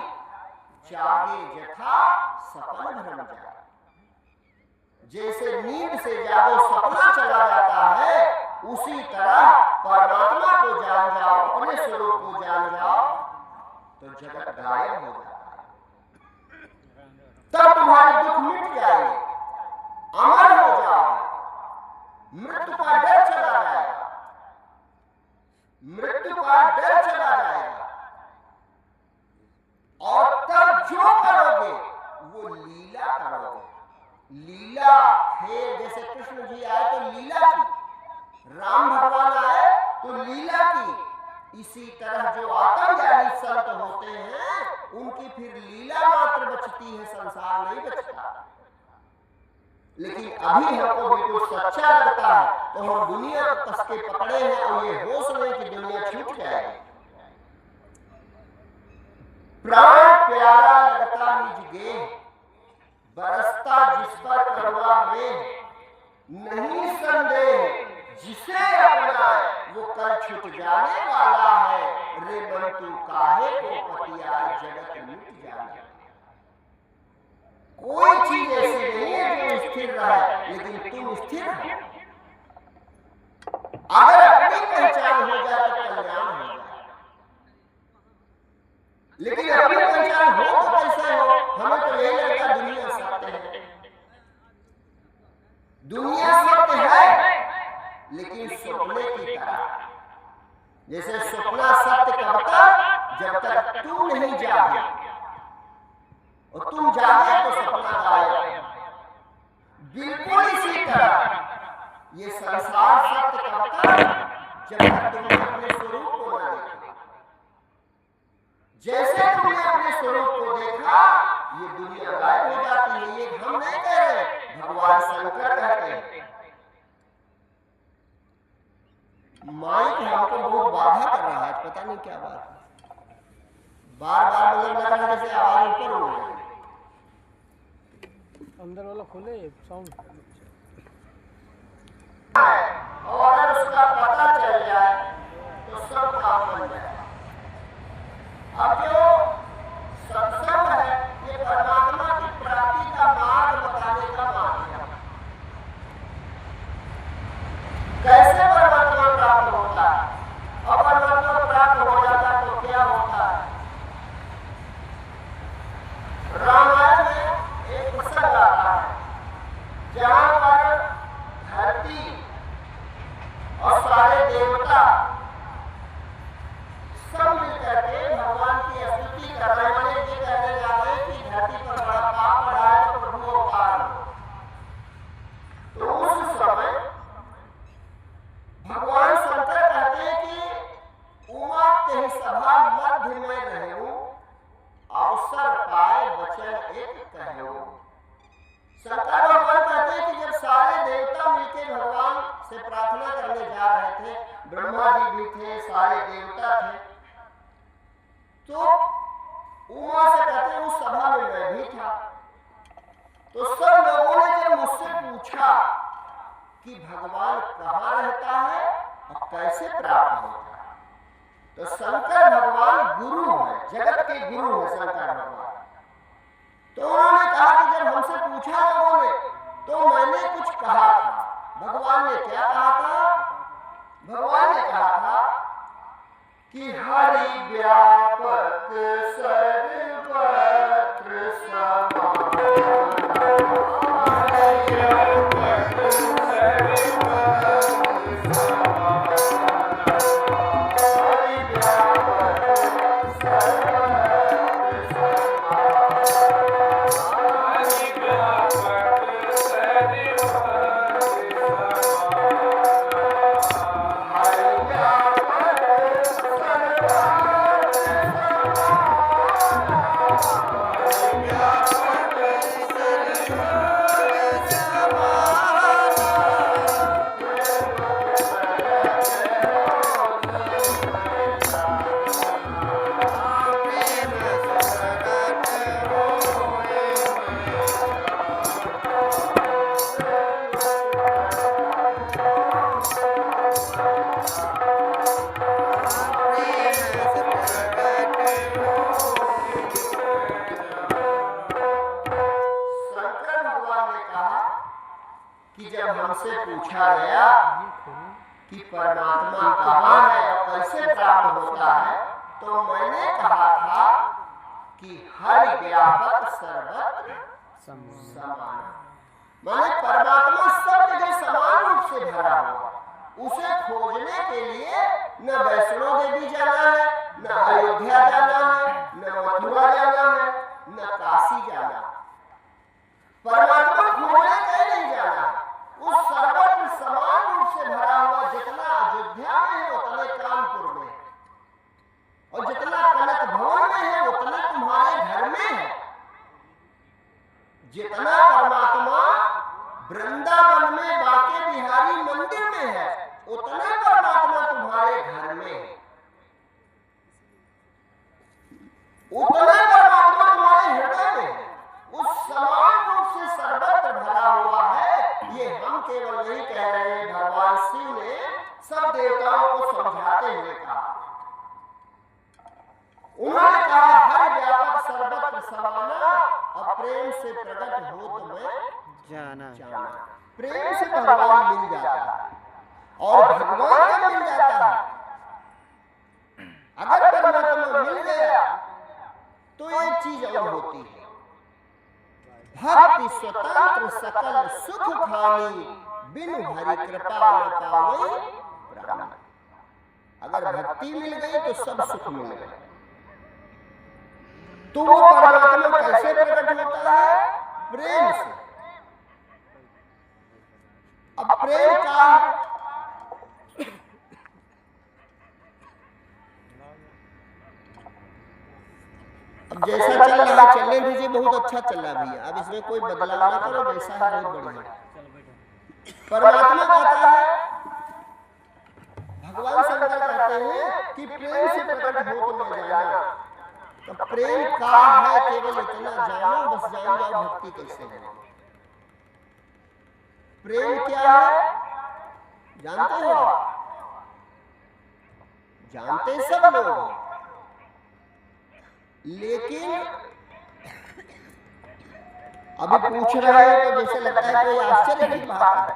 जागे जथा सपन भ्रम जाए। जैसे नींद से जागो सपना चला जाता है, उसी तरह परमात्मा को जान जाओ, अपने स्वरूप को जान जाओ तो जगत गायब हो जाता है। तब तुम्हारे दुख मिट जाएंगे, अमर हो जाओगे, मृत्यु का डर चला जाएगा, मृत्यु का डर चला जाएगा। और तब जो करोगे वो लीला करोगे। लीला खेल, जैसे कृष्ण जी आए तो लीला की, राम भगवान आए तो लीला की। इसी तरह जो आत्मज्ञानी संत होते हैं उनकी फिर लीला मात्र बचती है, संसार नहीं बचता। लेकिन अभी हमको बिल्कुल सच्चा लगता है तो हम दुनिया को कस के पकड़े हैं और ये होश नहीं कि दुनिया छूट जाएगी। प्राण प्यारा लगता निज गेह, बरसता जिस पर करवा में, नहीं संदेह जिसे अपनाए वो कल छूट जाने वाला है। रे बंतु काहे को पतिया, जगत मिट जाने। कोई चीज ऐसी नहीं है जो स्थिर रहे, लेकिन तुम स्थिर हो। अगर अपनी पहचान हो जाए तो कल्याण हो जाए, लेकिन अपनी पहचान हो तो कैसे हो? हमें तो यही लगता दुनिया सत्य है, दुनिया सत्य है, लेकिन सपने की तरह। जैसे सपना सत्य कब तक? जब तक तू नहीं जागे, और तुम जागे तो सपना गायब। बिल्कुल इसी तरह ये संसार सत्य कब तक? जब तक तुमने अपने स्वरूप को न देखा। जैसे तुमने अपने स्वरूप को देखा ये दुनिया गायब हो जाती है। ये हम नहीं कह रहे, भगवान शंकर कहते हैं। माइक हमको बहुत बाधा कर रहा है, पता नहीं क्या बात है। बार बार मतलब लग रहा है जैसे आवाज ऊपर हो रही है। अंदर वाला खोले साउंड। और अगर उसका पता चल जाए तो सब काम बन जाए। अब जो सत्संग है ये परमात्मा की प्राप्ति का मार्ग बताने का माध्यम। कैसे परमात्मा प्राप्त होता है? और परमात्मा प्राप्त हो जाता है तो क्या होता है? रामायण में एक प्रसंग आता है जहां पर धरती और सारे देवता सब मिलकर के भगवान की स्तुति कर रहे हैं। ये कहने जा रहे हैं कि धरती पर बड़ा पाप पड़ा है तो प्रभु अवतार हो। तो उस समय भगवान शंकर कहते हैं कि उमा तेहि सभा मध्य में रहूं, अवसर पाए वचन एक कहूं। शंकर भगवान कहते हैं कि जब सारे देवता मिलकर भगवान से प्रार्थना करने जा रहे थे, ब्रह्मा जी भी थे, सारे देवता थे, तो उमा से कहते हैं उस सभा में मैं भी था। तो सब लोगों ने जब मुझसे पूछा कि भगवान कहाँ रहता है और कैसे प्राप्त होता है, तो शंकर भगवान गुरु है, जगत के गुरु है शंकर भगवान। तो उन्होंने कहा कि जब हमसे पूछा लोगों ने तो मैंने कुछ कहा था। भगवान ने क्या कहा था? भगवान ने कहा था कि हरि व्यापक सर्वत्र समान, हरि व्यापक सर्वत्र समान, हरि व्यापक सर्वत्र समान, हरि व्यापक सर्वत्र जब हमसे पूछा गया कि परमात्मा कहाँ है और कैसे प्राप्त होता है, तो मैंने कहा था कि हर व्यापक सर्वत्र समान। माने परमात्मा सब जगह समान रूप से भरा हुआ। उसे खोजने के लिए न वैष्णो देवी जाना है, न अयोध्या जाना है, न मथुरा जाना है, न काशी जाना। परमात्मा खोजने के नहीं जाना, उस सर्वत्र समान रूप से भरा हुआ। जितना अयोध्या में है उतने कानपुर में, और जितना कनक भवन में है उतना तुम्हारे घर में है। जितना परमात्मा वृंदावन में बांके बिहारी मंदिर में है, उतना परमात्मा तुम्हारे घर में है। उतना परमात्मा तुम्हारे हृदय में है। उस समान रूप से सर्वत्र भरा हुआ है। ये हम केवल नहीं कह रहे हैं, भगवान शिव ने सब देवताओं को समझाते हुए कहा। उन्होंने कहा हर व्यापक सर्वत्र समाना, और प्रेम से प्रकट हो तो मैं जाना। प्रेम से भगवान मिल जाता है, और भगवान जब मिल जाता है, अगर परमात्मा मिल गया तो एक चीज और होती है, भक्ति स्वतंत्र सकल सुख खानी, बिनु हरि कृपा न पावै प्राण। अगर भक्ति मिल गई तो सब सुख मिल गए। तो वो परमात्मा कैसे प्रकट होता है? प्रेम से। अब प्रेम का अब जैसा चल रहा है चलने दीजिए, बहुत अच्छा चल रहा है भैया। अब इसमें कोई बदलाव ना करो, जैसा है बहुत बढ़िया। परमात्मा कहता है, भगवान शंकर कहते हैं कि प्रेम से प्रकट हो तो मैं जाना। तो प्रेम का है केवल इतना जानो, बस जान जाओ भक्ति कैसे है। प्रेम क्या है जानते हो? जानते सब लोग, लेकिन अभी पूछ रहे हैं तो जैसे लगता है कोई आश्चर्य की बात है।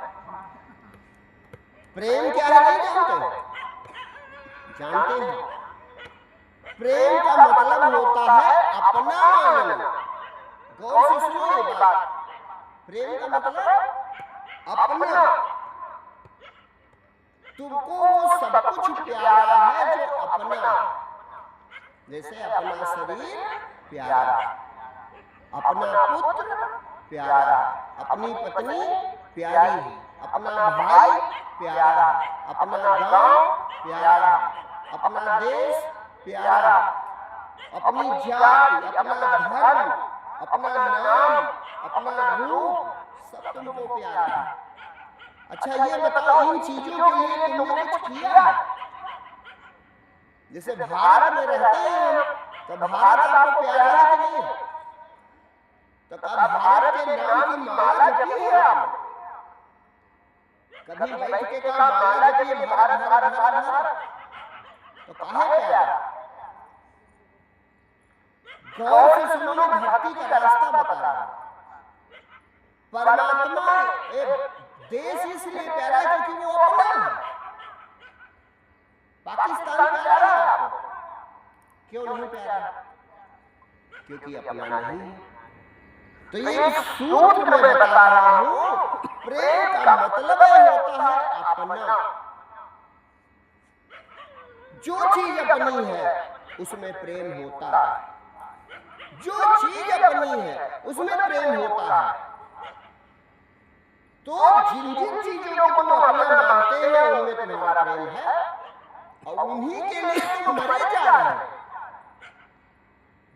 प्रेम क्या है नहीं जानते? जानते हैं। प्रेम का मतलब होता है अपना मानना। गौर से सुनो ये बात। प्रेम का मतलब अपना। तुमको वो सब कुछ प्यारा है जो अपना। जैसे अपना शरीर प्यारा, अपना पुत्र प्यारा, अपनी पत्नी प्यारी है, अपना भाई प्यारा, अपना गांव प्यारा, अपना देश प्यारा, अपनी जाति, अपना धर्म, अपना नाम, अपना रूप, सब तुमको प्यारा है। अच्छा ये बताओ, इन चीजों के लिए तुमने कुछ किया है? जैसे भारत में रहते हैं तो भारत आपको प्यारा है कि नहीं? तो कब भारत के नाम की माला जपी है आपने? कभी बैठ के कहा माला जपी है भारत भारत भारत भारत? तो काहे प्यारा? गौर से सुनो, मैं भक्ति का रास्ता बता रहा हूं। परमात्मा देश इसलिए प्यारा है क्योंकि वो अपना है। पाकिस्तान प्यारा है आपको? क्यों नहीं प्यारा? क्योंकि अपना नहीं है। तो ये सूत्र मैं बता रहा हूं, प्रेम का मतलब होता है अपना। जो चीज अपनी है उसमें प्रेम होता है। जो चीज अपनी है उसमें प्रेम होता है। तो जिन जिन चीजों को तुम अपना मानते हो उनमें तुम्हारा प्रेम है, और उन्हीं के लिए तुम मरे जा रहे हो।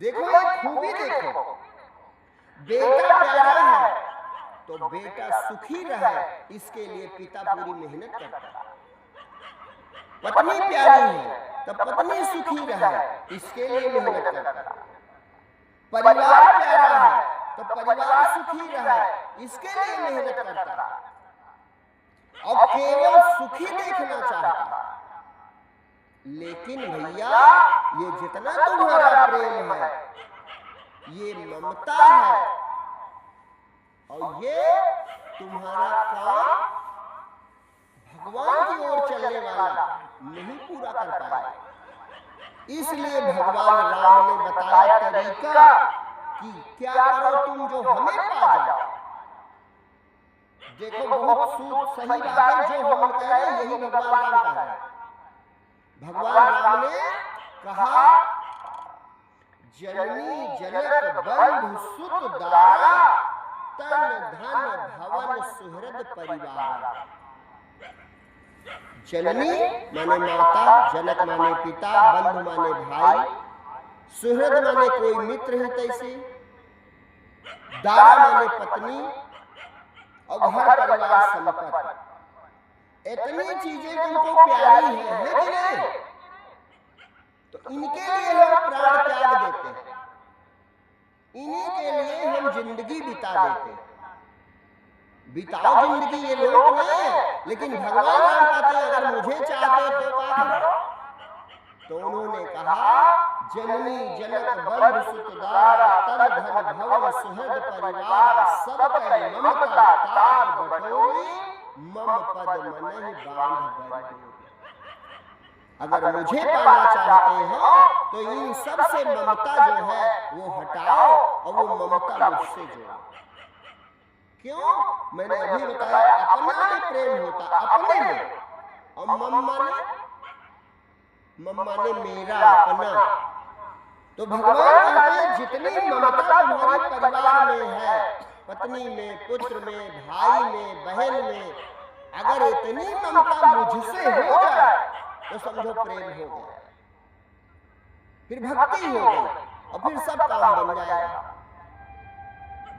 देखो एक खूबी देखो, बेटा प्यारा है तो बेटा सुखी रहे इसके लिए पिता पूरी मेहनत करता है। पत्नी प्यारी है तो पत्नी सुखी रहे इसके लिए मेहनत करता है। परिवार प्यारा है तो परिवार सुखी रहे इसके लिए मेहनत करता है, और केवल सुखी देखना चाहता है। लेकिन भैया ये जितना तुम्हारा प्रेम है ये ममता है, और ये तुम्हारा काम भगवान की ओर चलने वाला नहीं पूरा कर पाए। इसलिए भगवान राम ने बताया तरीका कि क्या करो तुम जो हमें पा जाओ। देखो बहुत सही बात है जो हम कह रहे हैं, यही भगवान राम कह रहे हैं। भगवान राम ने कहा जननी जनक बंधु सुत दारा तन धन भवन सुहृद परिवार। जननी माने माता, जनक माने पिता, बंधु माने भाई, सुहृद माने कोई मित्र है तैसे, दारा माने पत्नी और घर परिवार संपत्ति। इतनी चीजें तुमको प्यारी है कि नहीं? तो इनके लिए हम प्राण त्याग देते हैं, इन्हीं के लिए हम जिंदगी बिता देते हैं। बिताओ जिंदगी ये लोग नहीं, लेकिन भगवान राम कहते हैं अगर मुझे चाहते तो क्या करो? तो उन्होंने कहा जननी जनक बंधु सुत दारा तन धन भवन सुहृद परिवार सब कह ममता ताप बटोरी मम पद मनहि बांध बरदोरी। अगर मुझे पाना चाहते हो तो इन सब से ममता जो है वो हटाओ और वो ममता मुझसे जोड़ो। क्यों? मैंने अभी बताया अपना में प्रेम होता, अपने में, और मम्मा ने मेरा अपना। तो भगवान कहते हैं जितनी ममता तुम्हारे परिवार में है, पत्नी में, पुत्र में, भाई में, बहन में, अगर इतनी ममता मुझसे हो जाए तो समझो प्रेम हो गया, फिर भक्ति हो गई और फिर सब काम बन जाएगा।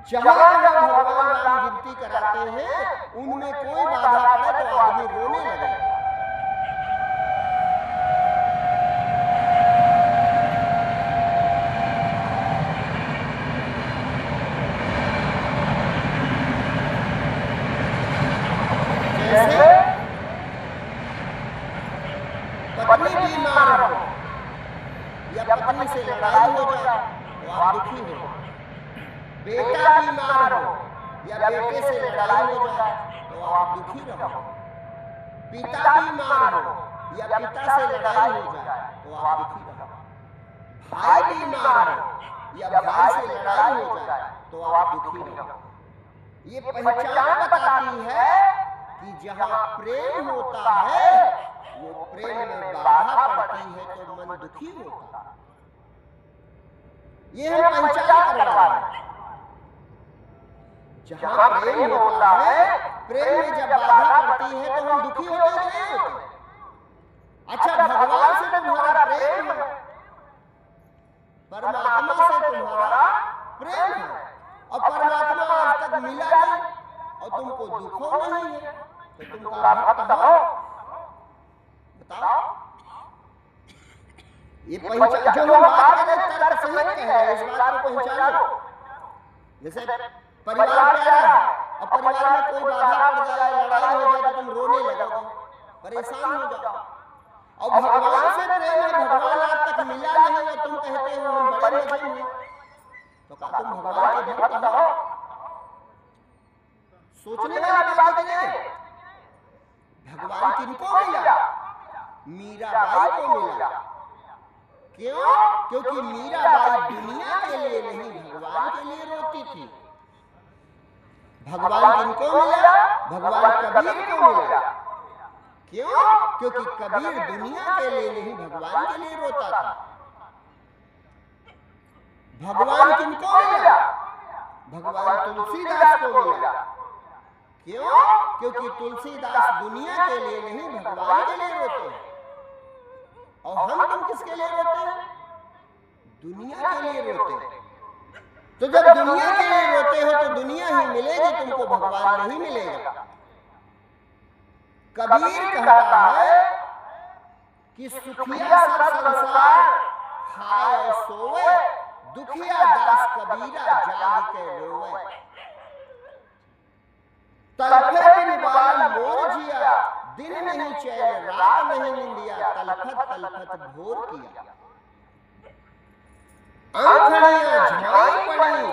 जहां जहां भगवान राम गिनती कराते हैं उनमें कोई बाधा पड़े तो आदमी रोने लगे। जैसे पत्नी बीमार हो या पत्नी से लड़ाई हो जाए तो आप दुखी हो, बेटा बीमार हो या बेटे से लड़ाई हो जाए तो आप दुखी रहो, पिता बीमार हो या पिता से लड़ाई हो जाए तो आप दुखी रहो, भाई बीमार हो या भाई से लड़ाई हो जाए तो आप दुखी रहो। ये पहचान बताती है कि जहाँ प्रेम होता है वो प्रेम में बाधा पड़ती है तो मन दुखी होता है। ये हम पहचान कर रहा है। जहाँ प्रेम होता है, प्रेम में जब बाधा पड़ती है तो हम दुखी होते हैं नहीं होते? अच्छा भगवान से तुम्हारा प्रेम है, परमात्मा से तुम्हारा प्रेम है और परमात्मा आज तक मिला नहीं और तुमको दुख हो नहीं है तो तुम का भक्त हो? बताओ। ये पहचान जो हम बात कर रहे हैं तर्क सहित कह रहे हैं, इस बात को पहचानो। जैसे परिवार प्यारा है और परिवार में कोई बाधा पड़ जाए, लड़ाई हो जाए तो तुम रोने लगोगे, परेशान हो जाओ। और भगवान से प्रेम है, भगवान आज तक मिला नहीं और तुम कहते हो हम बड़े मजे में, तो क्या तुम भगवान के भक्त हो? सोचने वाली बात है। भगवान किनको मिला? मीराबाई को मिला। क्यों? क्योंकि मीराबाई दुनिया के लिए नहीं भगवान के लिए रोती थी। भगवान किनको मिला? भगवान कबीर को मिला। क्यों? क्योंकि कबीर दुनिया के लिए नहीं भगवान के लिए रोता था। भगवान किनको मिला? भगवान तुलसीदास को मिला। क्यों? क्योंकि तुलसीदास दुनिया के लिए नहीं भगवान के लिए रोते हैं। और हम तुम किसके लिए रोते हैं? दुनिया के लिए रोते हैं। तो जब दुनिया के लिए रोते हो तो दुनिया ही मिलेगी, तुमको भगवान नहीं मिलेगा। कबीर कहता है कि सुखिया सब संसार खाए और सोवे, दुखिया दास कबीरा जाग के रोवे। तलफे बिन बाल मोर जिया, दिन नहीं चैन रात नहीं निंदिया, तलफत तलफत भोर किया। आंखड़ियां झाई पड़ी,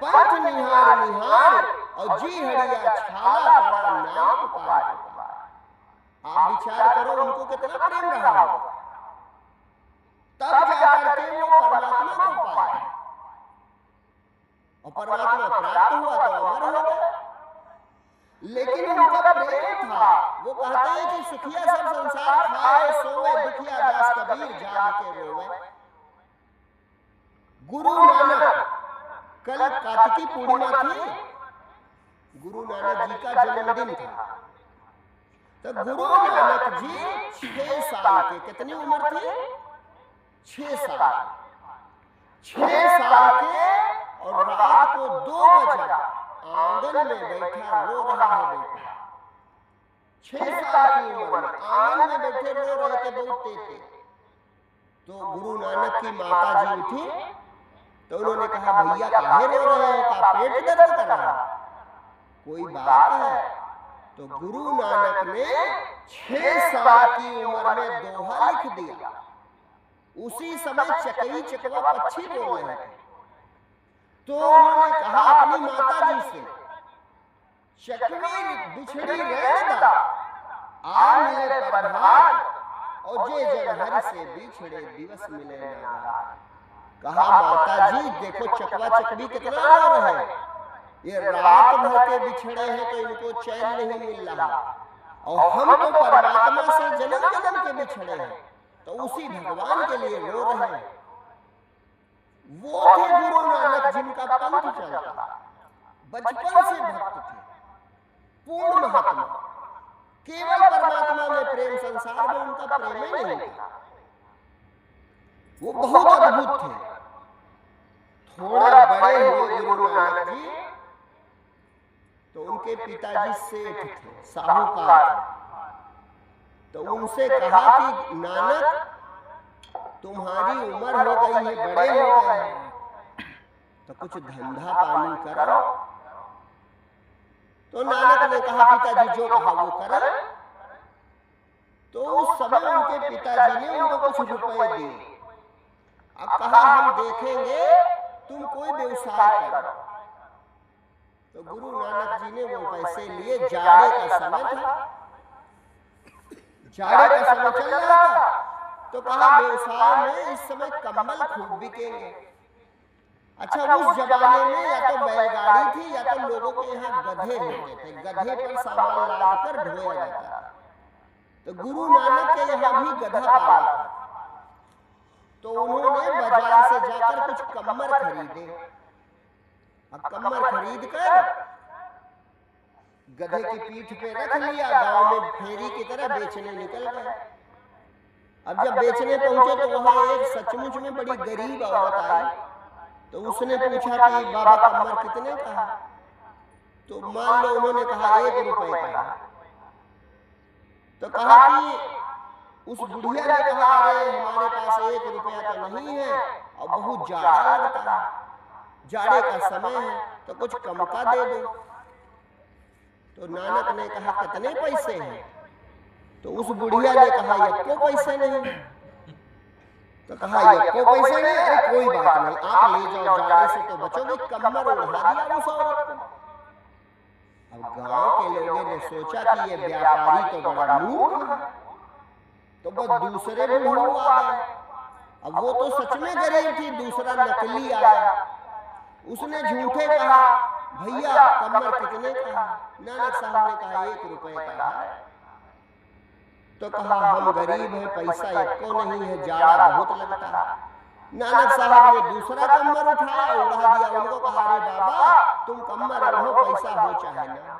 पंथ निहार निहार, और जी हड़िया छाला पड़ा नाम पुकार पुकार। आप विचार करो उनको कितना प्रेम रहा होगा, तब जाकर के वो परमात्मा को पाया, और परमात्मा प्राप्त हुआ तो अमर हो गया। लेकिन उनका प्रेम था, वो कहते हैं कि सुखिया सब संसार खाए सोए, दुखिया दास कबीर जाग के रोवे। गुरु नानक, कल कार्तिकी पूर्णिमा थी, गुरु नानक जी का जन्मदिन था। तो गुरु नानक जी 6 साल के, कितनी उम्र थी? 6 साल। 6 साल के, और रात को 2 बजे आंगन में बैठा रो रहा है बेटा। 6 साल की उम्र में आंगन में बैठे रो रहे थे बहुत तेज। तो गुरु नानक की माता जी उठी, तो उन्होंने कहा भैया काहे रो रहे हो, का पेट दर्द कर रहा है, कोई बात है? तो गुरु नानक ने 6 साल की उम्र में दोहा लिख दिया। उसी समय चकई चकवा पक्षी बोल रहे थे। तो उन्होंने कहा अपनी माता जी से, चकवी बिछड़ी रहदा आ मिले प्रभात, और जे जन हरि से बिछड़े दिवस मिले ना। कहा माता जी देखो चकवा चकवी कितना रो रहे हैं, ये रात भर के बिछड़े हैं तो इनको चैन नहीं मिल रहा, और हम तो परमात्मा से जन्म जन्म के बिछड़े हैं, तो उसी भगवान के लिए रो रहे हैं। वो थे गुरु नानक जिनका पंथ चलता, बचपन से भक्त थे, पूर्ण महात्मा, केवल परमात्मा में प्रेम, संसार में उनका प्रेम ही नहीं था। वो बहुत अद्भुत थे। थोड़ा बड़े हुए गुरु नानक जी, तो उनके पिताजी सेठ थे, साहूकार थे। तो उनसे कहा कि नानक तुम्हारी उम्र हो गई है, बड़े हो गए हैं, तो कुछ धंधा पानी करो। तो नानक ने कहा पिताजी जो कहा वो करो। तो उस समय उनके पिताजी ने उनको कुछ रुपए दिए। अब कहा हम देखेंगे तुम कोई व्यवसाय करो। तो गुरु नानक जी ने वो पैसे लिए। जाड़े का समय था, जाड़े का समय चल रहा था। तो कहा व्यवसाय में इस समय कंबल खूब बिकेंगे। अच्छा उस जमाने में या तो बैलगाड़ी थी या तो लोगों के यहाँ गधे होते थे, गधे पर सामान लाद कर ढोया जाता था। तो गुरु नानक के यहाँ भी गधा पाला था। तो उन्होंने बाजार से जाकर कुछ कम्मर खरीदे। अब कम्मर खरीद कर गधे की पीठ पे रख लिया, गांव में फेरी की तरह बेचने निकल गए। अब जब बेचने पहुंचे तो वहां एक सचमुच में बड़ी गरीब औरत आई। तो उसने पूछा कि बाबा कम्मर कितने का है? तो मान लो उन्होंने कहा 1 रुपए का। तो कहा कि उस बुढ़िया ने कहा अरे हमारे पास 1 रुपया तो नहीं है और बहुत जाड़ा लगता है, जाड़े का समय है, तो कुछ कम का दे दो। तो नानक ने कहा कितने पैसे हैं? तो उस बुढ़िया ने कहा एको पैसे नहीं। तो कहा एको पैसे नहीं? अरे कोई बात नहीं, आप ले जाओ, जाड़े से तो बचोगे। कम्मर उड़ा दिया उस औरत को। अब गांव के लोगों ने सोचा कि ये व्यापारी तो बड़ा मूर्ख है, तो बस दूसरे बुढ़ऊ आ गए। अब वो तो सच में गरीब थी, दूसरा नकली आया। उसने झूठे कहा भैया कम्मर कितने का है? नानक साहब ने कहा 1 रुपए का है। तो कहा हम गरीब हैं, पैसा एको नहीं है, जाड़ा बहुत लगता है। नानक साहब ने दूसरा कम्मर उठाया, उड़ा दिया। उनको कहा अरे बाबा तुम कम्मर रहो, पैसा हो चाहे ना।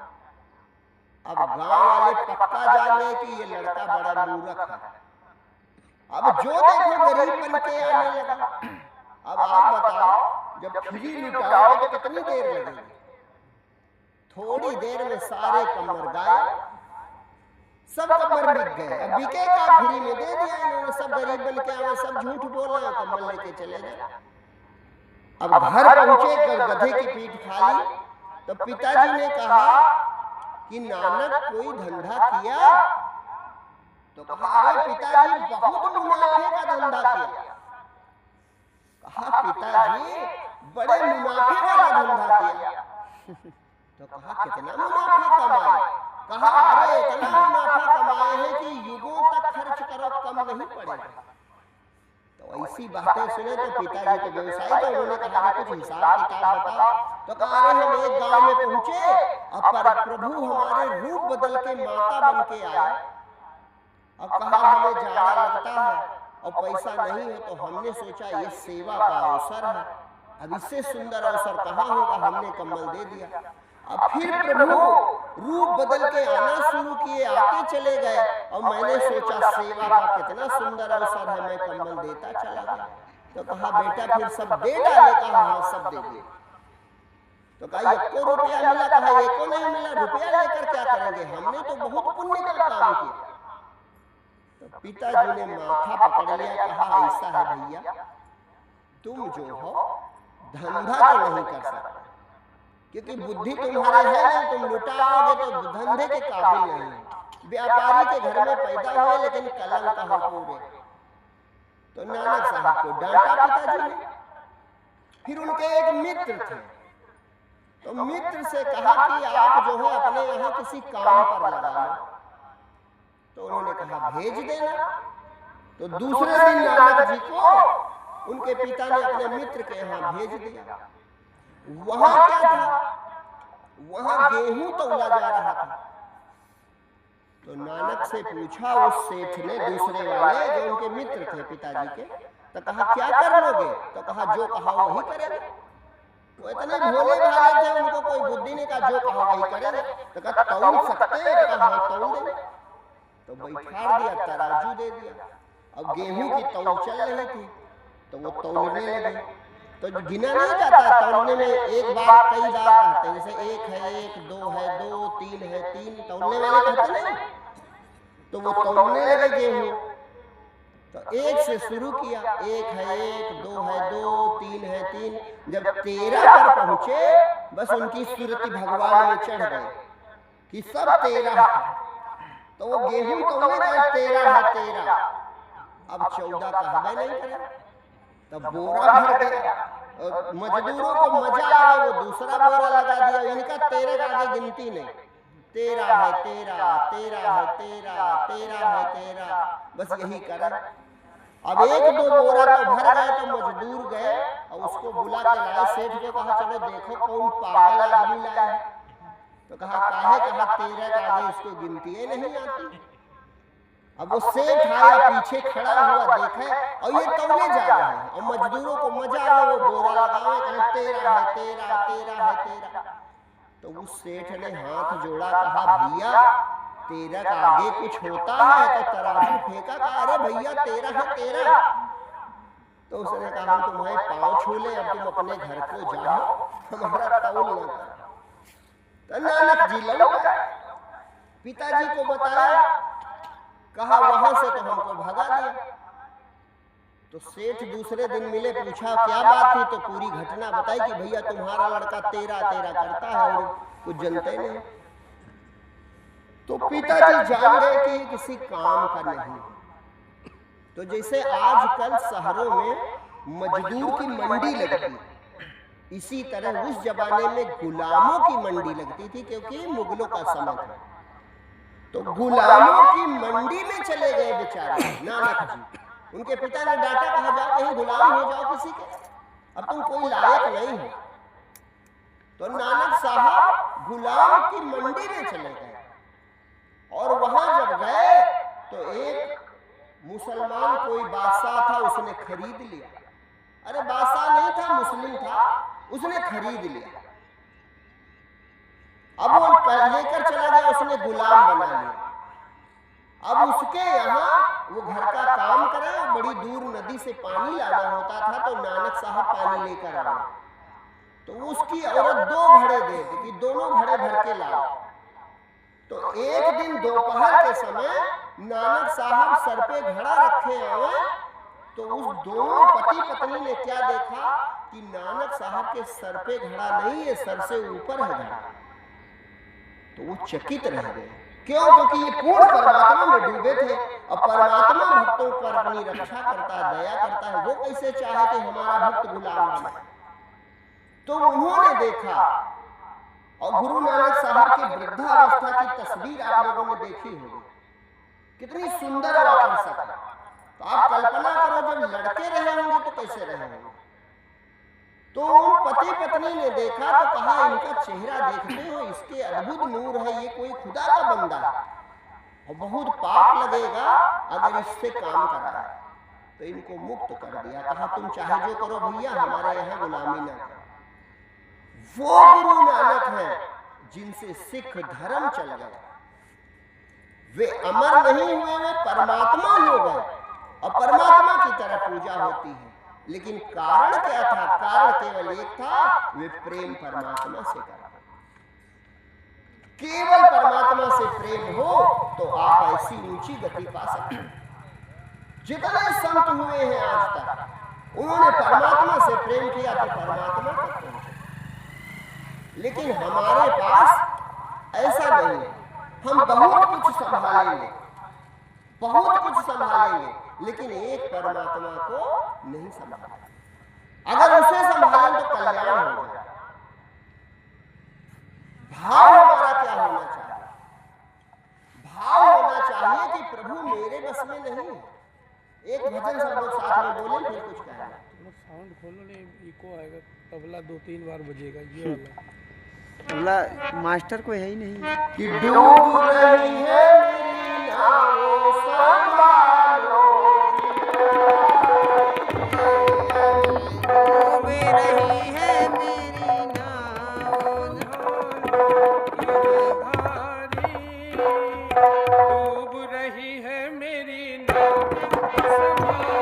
अब गांव वाले पक्का जान गए कि ये लड़का बड़ा मूर्ख है। अब जो देखो गरीब बन के आने लगा। अब आप बताओ जब फ्री लुटाओगे तो कितनी देर लगेगी? थोड़ी देर में सारे कम्मर गायब, सब कम्मर बिक गए। अब बिके का फ्री में दे दिया इन्होंने। सब गरीब बन के आए, सब झूठ बोल रहे हैं, कम्बल लेके चले गए। अब घर पहुंचे, गधे की पीठ खाली। तो पिताजी ने कहा कि नानक कोई धंधा किया? तो कहा अरे पिताजी बहुत मुनाफे का धंधा किया। कहा पिताजी बड़े मुनाफे वाला धंधा किया। तो कहा कितना मुनाफा कमाए? कहा अरे इतना मुनाफा कमाए हैं कि युगों तक खर्च करो कम नहीं पड़ेगा। तो ऐसी बातें सुने तो पिताजी तो व्यवसायी, तो उन्होंने कहा कुछ हिसाब किताब बताओ। तो कहा अरे हम एक गांव में पहुंचे, अब पर प्रभु हमारे रूप बदल के माता बन के आए। अब कहा हमें जाना लगता है और पैसा नहीं है, तो हमने सोचा ये सेवा का अवसर है, अब इससे सुंदर अवसर कहाँ होगा, हमने कम्बल दे दिया। अब फिर प्रभु रूप बदल के आना शुरू किए, आते चले गए और मैंने सोचा सेवा का कितना सुंदर अवसर है, मैं कम्बल देता चला गया। तो कहा बेटा फिर सब दे डाले? कहा हाँ सब दे दिए। तो कहा 1 रुपया मिला? कहा 1 नहीं मिला, रुपया लेकर क्या करेंगे, हमने तो बहुत पुण्य का काम किया। तो पिताजी ने माथा पकड़ लिया, कहा ऐसा है भैया, तुम जो हो धंधा तो नहीं कर सकते, क्योंकि बुद्धि तुम्हारे है नहीं, तुम लुटाओगे तो धंधे के काबिल नहीं। व्यापारी के घर में पैदा हुए लेकिन कलम का हो पूरे। तो नानक साहब को डांटा पिताजी ने। फिर उनके एक मित्र थे, तो मित्र से कहा कि आप जो है अपने यहाँ किसी काम पर लगा लो। तो उन्होंने कहा भेज देना। तो दूसरे दिन नानक जी को उनके पिता ने अपने मित्र के यहाँ भेज दिया। वहां क्या था, वहां गेहूं तौला जा रहा था। तो नानक से पूछा उस सेठ ने, दूसरे वाले जो उनके मित्र थे पिताजी के, तो कहा क्या कर लोगे? तो कहा जो कहा वही करेंगे। वो इतने भोले भाले थे, उनको कोई बुद्धि नहीं, कहा जो कहा वही करेंगे। तो कहा तौल सकते हैं? कहा हाँ तौल देंगे। तो बैठा दिया, तराजू दे दिया। अब गेहूं की तौल चल रही थी, तो वो तौलने लगे। तो गिना नहीं जाता तौलने में, एक बार कई बार कहते हैं, जैसे 1 है 1, 2 है 2, 3 है 3, तौलने वाले कहते नहीं। तो वो तौलने लगे गेहूं। तो 1 से शुरू किया, 1 है 1, 2 है 2, 3 है 3। जब 13 पर पहुंचे, बस उनकी सुरति भगवान में चढ़ गई कि सब 13 है। तो वो गेहूं तौलने गए, 13 है 13। अब 14 कहबे नहीं करे, तब बोरा भर गया। मजदूरों को मजा आया, वो दूसरा बोरा लगा दिया। इनका 13 का आगे गिनती नहीं, 13 है 13, 13 है 13, 13 है 13, बस यही करें। अब 1-2 बोरा तो भर गए, तो मजदूर गए और उसको बुला के लाए। सेठ को कहा चलो देखो कौन पागल आदमी लाया है। तो कहा काहे? कहा 13 का आगे इसको गिनती नहीं आती। अब वो सेठ आया, पीछे खड़ा हुआ, देखे और ये तौले जा रहे हैं और मजदूरों को मजा आया, वो बोरा लगावे, कहा 13 है 13, 13 है 13। तो उस सेठ ने हाथ जोड़ा, कहा भैया 13 का आगे कुछ होता है? तो तराजू फेंका, कहा अरे भैया 13 है 13। तो उसने कहा हम तुम्हारे पाँव छू ले, अब तुम अपने घर को जाओ, हमारा तौल न करो। तो नानक जी लौट आए, पिताजी को बताया, कहा वहां से तो हमको भगा दिया। तो सेठ दूसरे दिन मिले, पूछा क्या बात थी? तो पूरी घटना बताई कि भैया तुम्हारा लड़का 13 करता है और कुछ जनते नहीं। तो पिताजी जान गए कि किसी काम का नहीं। तो जैसे आजकल शहरों में मजदूर की मंडी लगती, इसी तरह उस जमाने में गुलामों की मंडी लगती थी, क्योंकि मुगलों का समय था। तो गुलामों की मंडी में चले गए बेचारे नानक जी। उनके पिता ने डांटा, कहा जाओ कहीं गुलाम हो जाओ किसी के, अब तुम कोई लायक नहीं हो। तो नानक साहब गुलाम की मंडी में चले गए और वहां जब गए तो एक मुसलमान कोई बादशाह था, उसने खरीद लिया। अरे बादशाह नहीं था, मुस्लिम था, उसने खरीद लिया। अब वो लेकर चला गया, उसने गुलाम बना लिया। अब उसके यहाँ वो घर का काम करे, बड़ी दूर नदी से पानी लाना होता था, तो नानक साहब पानी लेकर आए। तो उसकी औरत 2 घड़े दे दी कि दोनों घड़े भर के लाओ। तो एक दिन दोपहर के समय नानक साहब सर पे घड़ा रखे आए, तो उस दोनों पति पत्नी ने क्या देखा कि नानक साहब के सर पे घड़ा नहीं है, सर से ऊपर है घड़ा। तो वो चकित रह गए। क्यों? क्योंकि ये पूर्ण परमात्मा में डूबे थे और परमात्मा भक्तों पर अपनी रक्षा करता है, दया करता है। वो कैसे चाहे कि हमारा भक्त गुलाम बने? तो उन्होंने देखा और गुरु नानक साहब की वृद्धावस्था की तस्वीर आप लोगों ने देखी होगी, कितनी सुंदर और आकर्षक है। तो आप कल्पना करो जब लड़के रहे होंगे तो कैसे रहे होंगे। तो उन पति पत्नी ने देखा तो कहा इनका चेहरा देखते हो, इसके अद्भुत नूर है, ये कोई खुदा का बंदा है और बहुत पाप लगेगा अगर इससे काम कराए। तो इनको मुक्त कर दिया, कहा तुम चाहे जो करो भैया, हमारे यहाँ गुलामी ना करो। वो गुरु नानक है जिनसे सिख धर्म चल गया। वे अमर नहीं हुए, वे परमात्मा हो गए और परमात्मा की तरह पूजा होती है। लेकिन कारण क्या था? कारण केवल एक था, वे प्रेम परमात्मा से करते। केवल परमात्मा से प्रेम हो तो आप ऐसी ऊंची गति पा सकते हैं। जितने संत हुए हैं आज तक, उन्होंने परमात्मा से प्रेम किया तो परमात्मा तक पहुंचे। लेकिन हमारे पास ऐसा नहीं है। हम बहुत कुछ संभालेंगे, बहुत कुछ संभालेंगे, लेकिन एक परमात्मा को नहीं संभालेंगे। अगर उसे संभालें तो कल्याण हो जाए। भाव हमारा क्या होना चाहिए? भाव होना चाहिए कि प्रभु मेरे बस में नहीं। एक भजन सब लोग साथ में बोले, फिर कुछ कहना। साउंड खोलो, नहीं इको आएगा, तबला 2-3 बार बजेगा ये वाला। तबला मास्टर कोई है ही नहीं कि डूब रही है मेरी नाव संभालो, डूब रही है मेरी नाव डूब रही है मेरी नाव संभालो।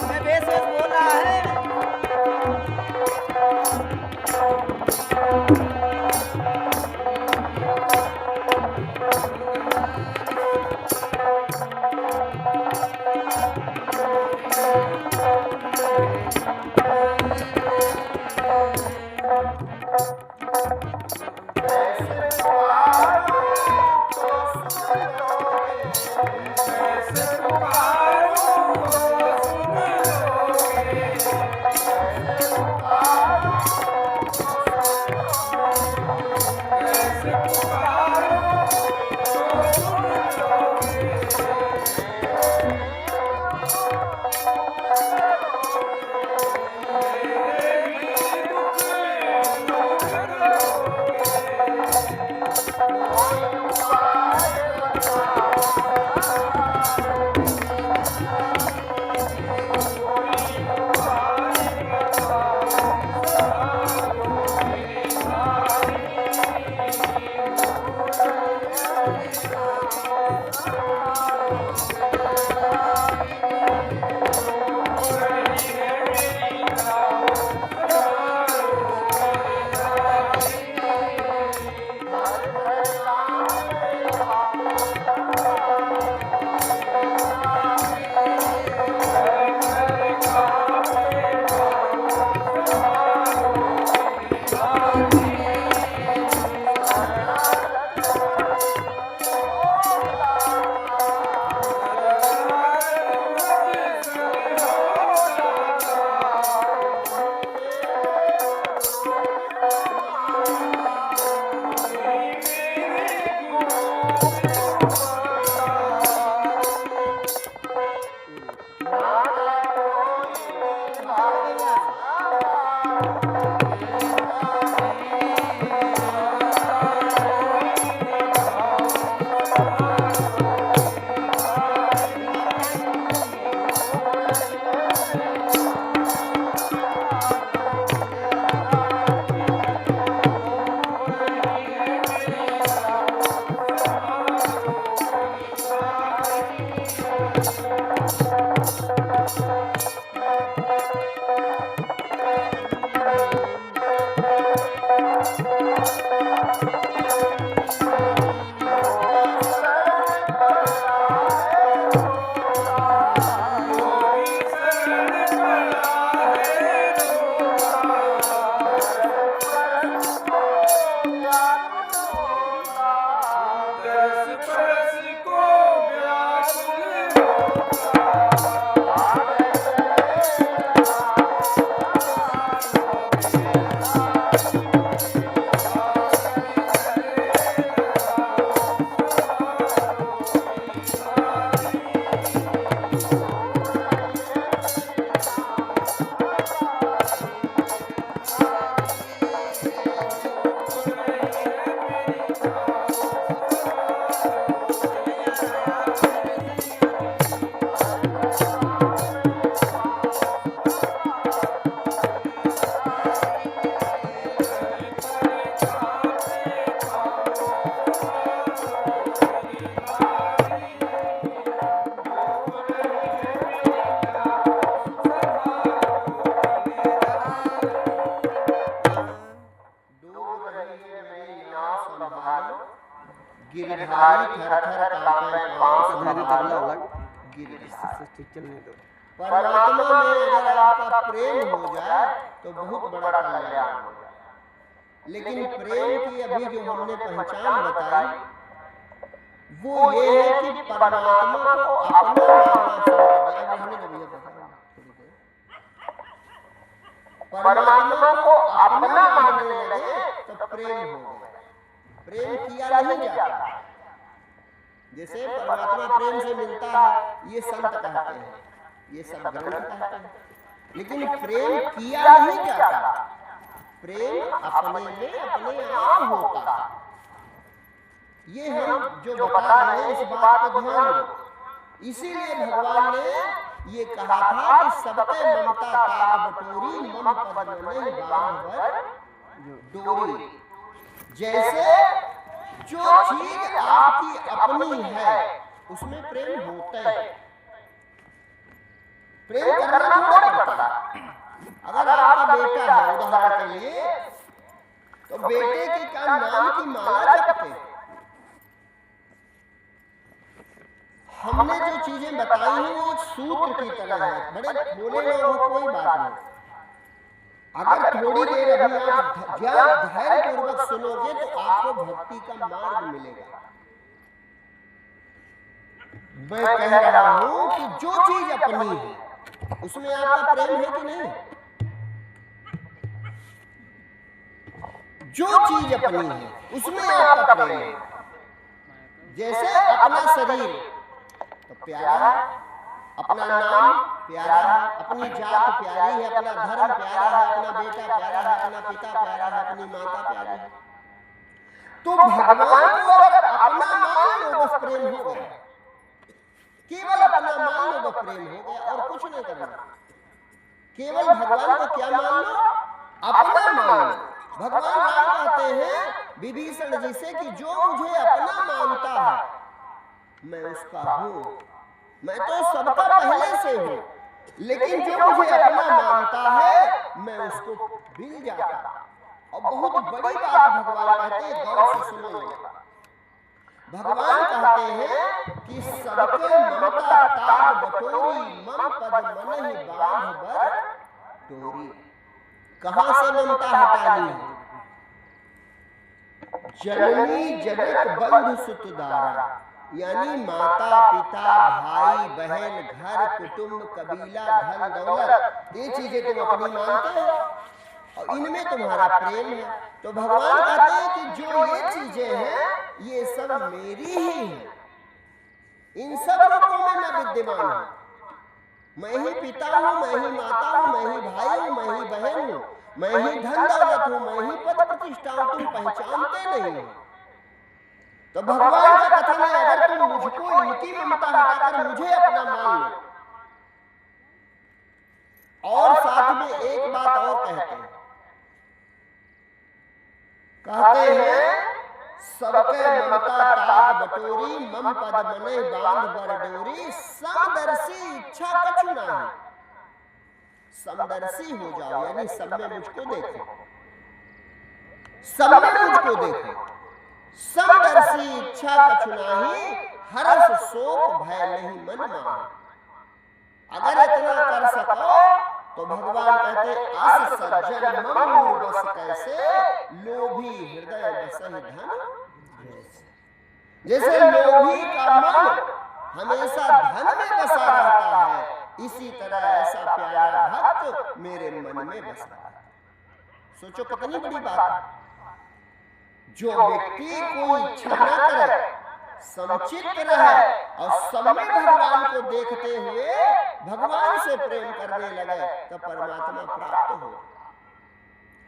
मैं बेस बेस बोल रहा है। भारी थर थर कांपे पांव मेरे तबला अलग गिर ठीक चलने दो। परमात्मा में अगर आपका प्रेम हो जाए तो बहुत बड़ा कल्याण हो जाए। लेकिन प्रेम की अभी जो हमने पहचान बताई वो ये है कि परमात्मा को अपना मानना शुरू कर दिया। अब हमने जब ये बताया परमात्मा को अपना मानने लगे तो प्रेम हो गया। प्रेम किया नहीं जाता। जैसे परमात्मा प्रेम से मिलता है ये संत कहते हैं, ये सब ग्रंथ कहते हैं, लेकिन प्रेम किया नहीं जाता। प्रेम अपने में अपने आप होता। ये हम जो बता रहे हैं इस बात को ध्यान दो। इसीलिए भगवान ने ये कहा था कि सबके ममता ताग बटोरी मम पद नहीं बांधवर डोरी। जैसे जो चीज आपकी अपनी है उसमें प्रेम होता है। प्रेम करना थोड़ा पड़ता। अगर आपका बेटा है उदाहरण के लिए तो बेटे के क्या नाम की माला जपते। हमने जो चीजें बताई हैं वो एक सूत्र की तरह है। बड़े बोले लोगों कोई बात नहीं। अगर थोड़ी देर अभी आप धैर्य पूर्वक सुनोगे तो आपको भक्ति का मार्ग मिलेगा। मैं कह रहा हूं कि जो चीज अपनी है उसमें आपका प्रेम है कि नहीं। जो चीज अपनी है उसमें आपका प्रेम है। जैसे अपना शरीर तो प्यारा है, अपना नाम प्यारा है, अपनी जात प्यारी है, अपना धर्म प्यारा है, अपना बेटा प्यारा है, अपना पिता प्यारा है, अपनी माता प्यारी है। तो भगवान को अगर अपना मान लो बस प्रेम हो गया। केवल अपना मान लो बस प्रेम हो गया और कुछ नहीं करना। केवल भगवान को क्या मान लो, अपना मान लो। भगवान राम कहते हैं विभीषण जी से कि जो मुझे अपना मानता है मैं उसका हूं। मैं तो सबका पहले से हूं, लेकिन जो मुझे अपना मानता है मैं उसको मिल जाता। और बहुत बड़ी बात भगवान कहते हैं, गौर से सुनो। भगवान कहते हैं कि सबके ममता ताग बटोरी मम पद मन ही बांध बर डोरी। कहां से ममता हटानी है। जननी जनक बंधु सुतदारा यानी माता पिता भाई बहन घर कुटुंब कबीला धन दौलत ये चीजें तुम अपनी मानते हो और इनमें तुम्हारा प्रेम है। तो भगवान कहते हैं कि जो ये चीजें हैं ये सब मेरी ही है। इन सब रूपों में मैं विद्यमान हूं। मैं ही पिता हूं, मैं ही माता हूं, मैं ही भाई हूं, मैं ही बहन हूं, मैं ही धन दौलत हूं, मैं ही पद प्रतिष्ठा हूं। तुम पहचानते नहीं हो। तो भगवान का कथन है अगर तुम मुझको इनकी ममता हटाकर मुझे अपना मान लो। और साथ में एक बात और कहते हैं सबके ममता ताग बटोरी मम पद मने बांध बर डोरी। समदर्शी इच्छा कछु नहीं। समदर्शी हो जाओ यानी सब में मुझको देखो, सब में मुझको देखो। समदर्शी इच्छा कछु नाही हर्ष शोक भय नहीं मन मानो। अगर इतना कर सको तो भगवान कहते अस सज्जन मम बस कैसे लोभी हृदय बसहि धन। जैसे लोभी का मन हमेशा धन में बसा रहता है इसी तरह ऐसा प्यारा भक्त मेरे मन में बसा है। सोचो कितनी बड़ी बात है। जो व्यक्ति कोई इच्छा न करे समचित्त रहे और समय भगवान को देखते हुए भगवान से प्रेम करने लगे तो परमात्मा प्राप्त हो।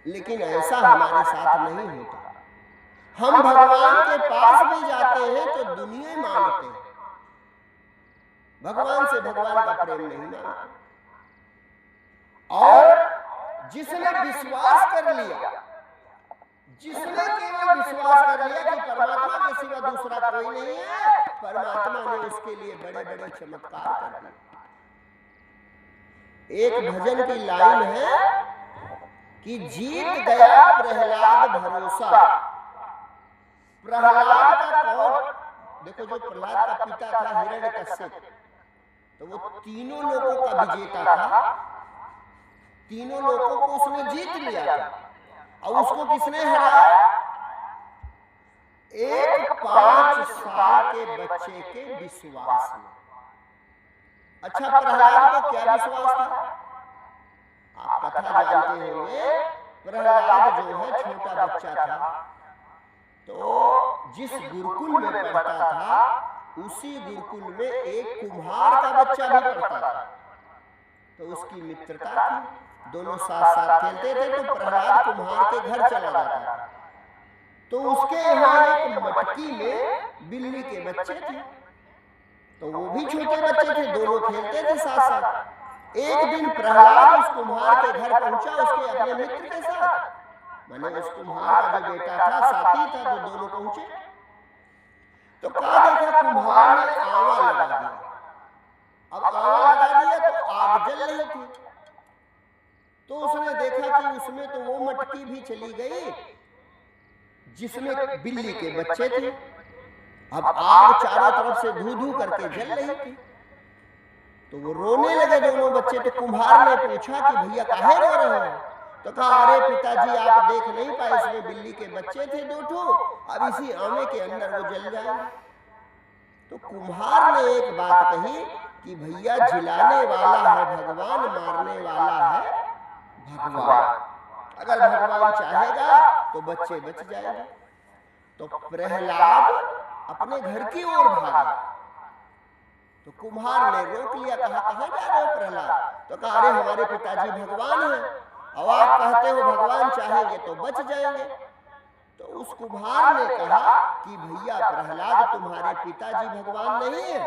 लेकिन ऐसा हमारे साथ नहीं होता। हम भगवान के पास भी जाते हैं तो दुनिया मांगते हैं, भगवान से भगवान का प्रेम नहीं मांगते। और जिसने विश्वास कर लिया, जिसने केवल विश्वास कर लिया कि परमात्मा के सिवा दूसरा कोई नहीं है, परमात्मा ने उसके लिए बड़े बड़े चमत्कार कर दिए। एक भजन की लाइन है कि जीत गया प्रहलाद भरोसा। प्रहलाद का देखो जो प्रहलाद का पिता था हिरण्यकश्यप, तो वो तीनों लोगों का विजेता था, तीनों लोगों को उसने जीत लिया था। और उसको किसने हराया? एक 5 साल के बच्चे के विश्वास में। अच्छा, प्रहलाद को क्या विश्वास था? आप कथा जानते होंगे, प्रहलाद जो है छोटा बच्चा था, तो जिस गुरुकुल में पढ़ता था उसी गुरुकुल में एक कुम्हार का बच्चा भी पढ़ता था, तो उसकी मित्रता थी, दोनों साथ साथ खेलते थे। तो प्रहलाद कुम्हार के घर चला जाता था, तो उसके यहाँ एक मटकी में बिल्ली के बच्चे थे, तो वो भी छोटे बच्चे थे, दोनों खेलते थे साथ साथ। एक दिन प्रहलाद उस कुम्हार के घर पहुंचा उसके अपने मित्र के साथ, मैंने उस कुम्हार का जो बेटा था साथी था, तो दोनों पहुंचे, तो कहा देखा कुम्हार ने आवा लगा दिया। अब आवा लगा दिया तो आग जल रही थी, तो उसने देखा कि उसमें तो वो मटकी भी चली गई जिसमें बिल्ली के बच्चे थे। अब आग चारों तरफ से धू धू करके जल रही थी, तो वो रोने लगे दोनों बच्चे। तो कुम्हार ने पूछा कि भैया काहे रो रहे हो? तो कहा अरे पिताजी आप देख नहीं पाए, इसमें बिल्ली के बच्चे थे 2 ठो, अब इसी आमे के अंदर वो जल जाएंगे। तो कुम्हार ने एक बात कही कि भैया जिलाने वाला है भगवान, मारने वाला है भगवान, अगर भगवान चाहेगा तो बच्चे बच जाएंगे। तो प्रहलाद अपने घर की ओर भागा, तो कुम्हार ने रोक लिया, कहा कहाँ जा रहे हो प्रहलाद? तो कहा अरे हमारे पिताजी भगवान हैं, और आप कहते हो भगवान चाहेंगे तो बच जाएंगे। तो उस कुम्हार ने कहा कि भैया प्रहलाद तुम्हारे पिताजी भगवान नहीं है,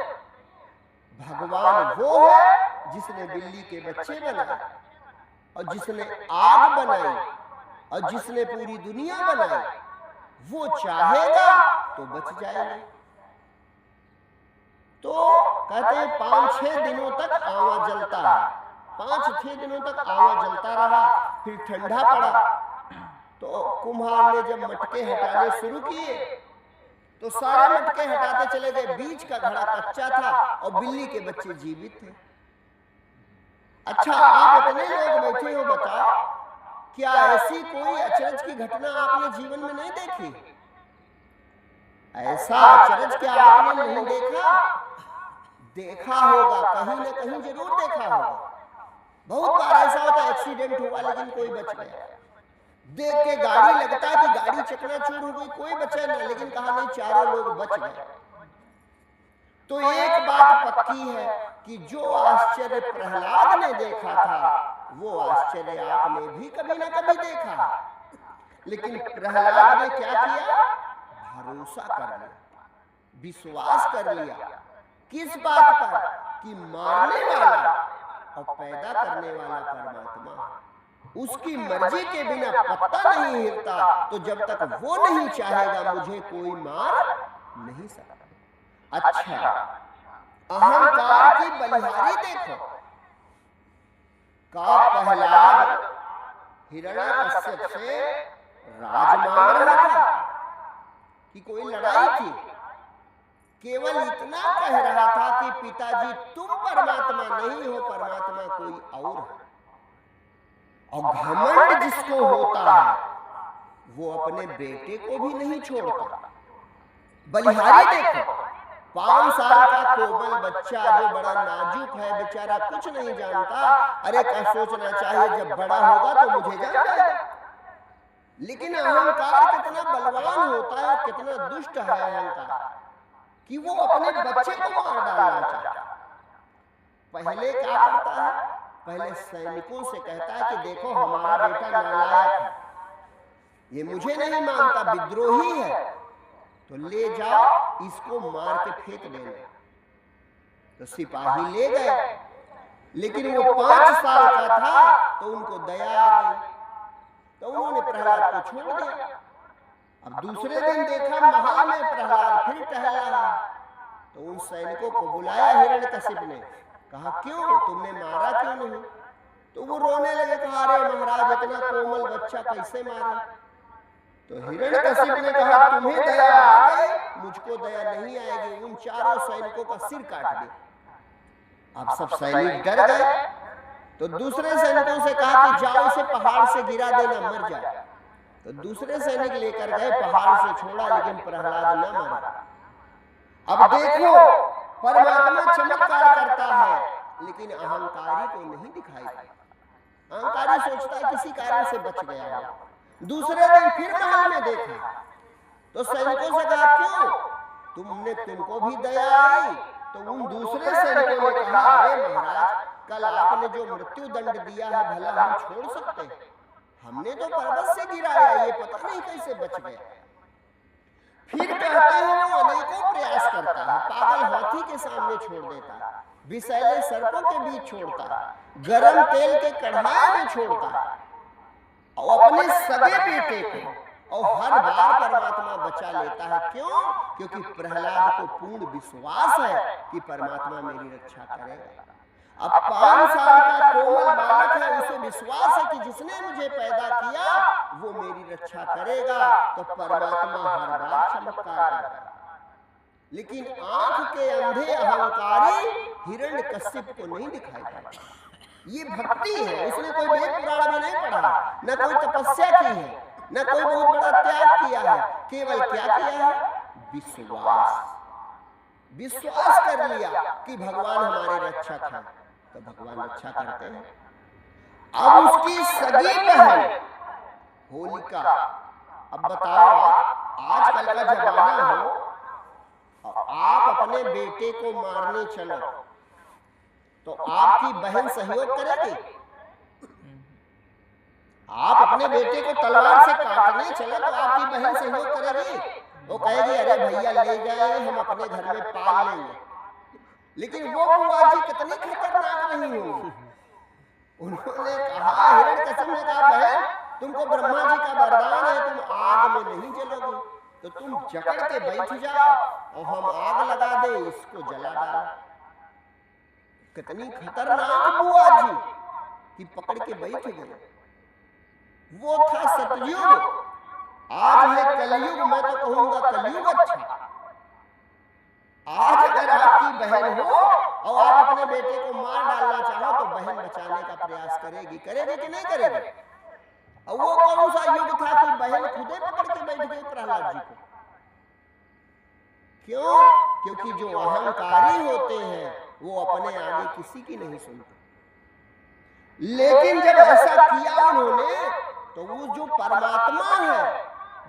भगवान वो है जिसने बिल्ली के बच्चे बनाए, और जिसने आग बनाई, और जिसने पूरी दुनिया बनाई, वो चाहेगा तो बच जाएंगे। तो कहते हैं 5-6 दिनों तक आवा जलता है, 5-6 दिनों तक आवा जलता रहा, फिर ठंडा पड़ा। तो कुम्हार ने जब मटके हटाने शुरू किए तो सारे मटके हटाते चले गए, बीच का घड़ा कच्चा था और बिल्ली के बच्चे जीवित थे। अच्छा, आप इतने लोग बैठे हो, बताओ क्या ऐसी कोई अचरज की घटना आपने जीवन में नहीं देखी? ऐसा अचरज क्या आपने नहीं देखा? देखा होगा, कहीं न कहीं जरूर देखा होगा। बहुत बार ऐसा होता है एक्सीडेंट हुआ लेकिन कोई बच गया, देख के गाड़ी लगता है कि गाड़ी चकनाचूर हो गई, कोई बचा नहीं, लेकिन कहा नहीं चारों लोग बच गए। तो एक बात पक्की है कि जो आश्चर्य प्रहलाद ने देखा था वो आश्चर्य आपने भी कभी ना कभी देखा। लेकिन प्रहलाद ने क्या किया? भरोसा कर लिया, विश्वास कर लिया। किस बात पर? कि मारने वाला और पैदा करने वाला परमात्मा, उसकी मर्जी के बिना पत्ता नहीं हिलता, तो जब तक वो नहीं चाहेगा मुझे कोई मार नहीं सकता। अच्छा, अहंकार की बलिहारी देखो, का प्रहलाद हिरण्यकश्यप से राज मांग रहा था कि कोई लड़ाई थी? केवल इतना कह रहा था कि पिताजी तुम परमात्मा नहीं हो, परमात्मा कोई और है। और घमंड जिसको होता है वो अपने बेटे को भी नहीं छोड़ता। बलिहारी देखो, 5 साल का कोमल बच्चा जो बड़ा नाजुक है, बेचारा कुछ नहीं जानता, अरे क्या सोचना चाहिए जब बड़ा होगा तो मुझे जान जाएगा। लेकिन अहंकार कितना बलवान होता है, कितना दुष्ट है अहंकार, कि वो अपने बच्चे को मार डालना चाहता है। पहले क्या करता है? पहले सैनिकों से कहता है कि देखो हमारा बेटा नालायक है, ये मुझे नहीं मानता, विद्रोही है, तो ले जाओ इसको मार के फेंक देना। तो सिपाही ले गए, लेकिन वो 5 साल का था तो उनको दया आ गई, तो उन्होंने प्रहलाद को छोड़ दिया। अब दूसरे दिन देखा महल में प्रहलाद फिर टहल रहा, तो उन सैनिकों को बुलाया हिरण्यकश्यप ने, कहा क्यों तुमने मारा क्यों नहीं? तो वो रोने लगे, कहा अरे महाराज इतना कोमल बच्चा कैसे मारा? तो हिरण्यकशिप ने कहा तुम्हें दया आ गई, मुझको दया नहीं आएगी। उन चारों सैनिकों का सिर काट दे। अब सब सैनिक डर गए, तो दूसरे सैनिकों से कहा कि जाओ इसे पहाड़ से गिरा देना, मर जाए। तो दूसरे सैनिक लेकर गए, पहाड़ से छोड़ा, लेकिन प्रहलाद न मरा। अब देखो परमात्मा चमत्कार करता है, लेकिन अहंकारी को नहीं दिखाई देता। अहंकारी सोचता है किसी कारण से बच गया है। दूसरे दिन फिर महल में देखा, तो सैनिकों से कहा क्यों तुमको भी दया आई? तो उन दूसरे सैनिकों ने कहा अरे महाराज, कल आपने जो मृत्यु दंड दिया है भला हम छोड़ सकते हैं? हमने तो पर्वत से गिराया, ये पता नहीं कैसे बच गया। फिर कहते हैं वो अनेकों प्रयास करता है, पागल हाथी के सामने छोड़ देता है, विषैले सर्पों के बीच छोड़ता है, गरम तेल के कढ़ाई में छोड़ता है, और अपने सगे बेटे को, और हर बार परमात्मा बचा लेता है। क्यों? क्योंकि प्रहलाद को पूर्ण विश्वास है कि परमात्मा मेरी रक्षा करेगा। अब 5 साल का कोमल बालक है, उसे विश्वास है कि जिसने मुझे पैदा किया वो मेरी रक्षा करेगा। तो परमात्मा हर बार चमत्कार करता है। लेकिन आंख के अंधे अहंकारी हिरण्यकशिप को नहीं दिखाई पड़ता। ये भक्ति है, उसने कोई वेद पुराण में नहीं पढ़ा, न कोई तपस्या की है, न कोई बहुत बड़ा त्याग किया है। केवल क्या किया है? विश्वास कर लिया कि भगवान हमारे रक्षक हैं, तो भगवान रक्षा करते हैं। अब उसकी सगी बहन होलिका, अब बताओ आजकल का जमाना हो, आप अपने बेटे को मारने चलो तो आपकी बहन सहयोग करेगी? आप अपने बेटे को तलवार से काटने चले तो आपकी बहन सहयोग करेगी? वो कहेगी अरे भैया ले जाए, हम अपने घर में पाल लेंगे। लेकिन वो बुआ जी कितनी खतरनाक रही होंगी। उन्होंने कहा, हिरण्यकशिप ने कहा बहन तुमको ब्रह्मा जी का वरदान है, तुम आग में नहीं जलोगी, तो तुम जकड़ के बैठ जाओ और हम आग लगा दे, इसको जला डालो। कितनी खतरनाक बुआ जी कि पकड़ के बैठ गए। वो था सतयुग, आज है कलयुग। मैं तो कहूंगा कलयुग अच्छा। आज अगर आपकी बहन हो और आप अपने बेटे को मार डालना चाहो तो बहन बचाने का प्रयास करेगी कि नहीं करेगी? और वो कौन सा युग था कि बहन खुदे पकड़ के बैठ गई प्रहलाद जी को? क्यों? क्योंकि जो अहंकारी होते हैं वो अपने आगे किसी की नहीं सुनते। लेकिन जब ऐसा किया उन्होंने, तो वो जो परमात्मा है,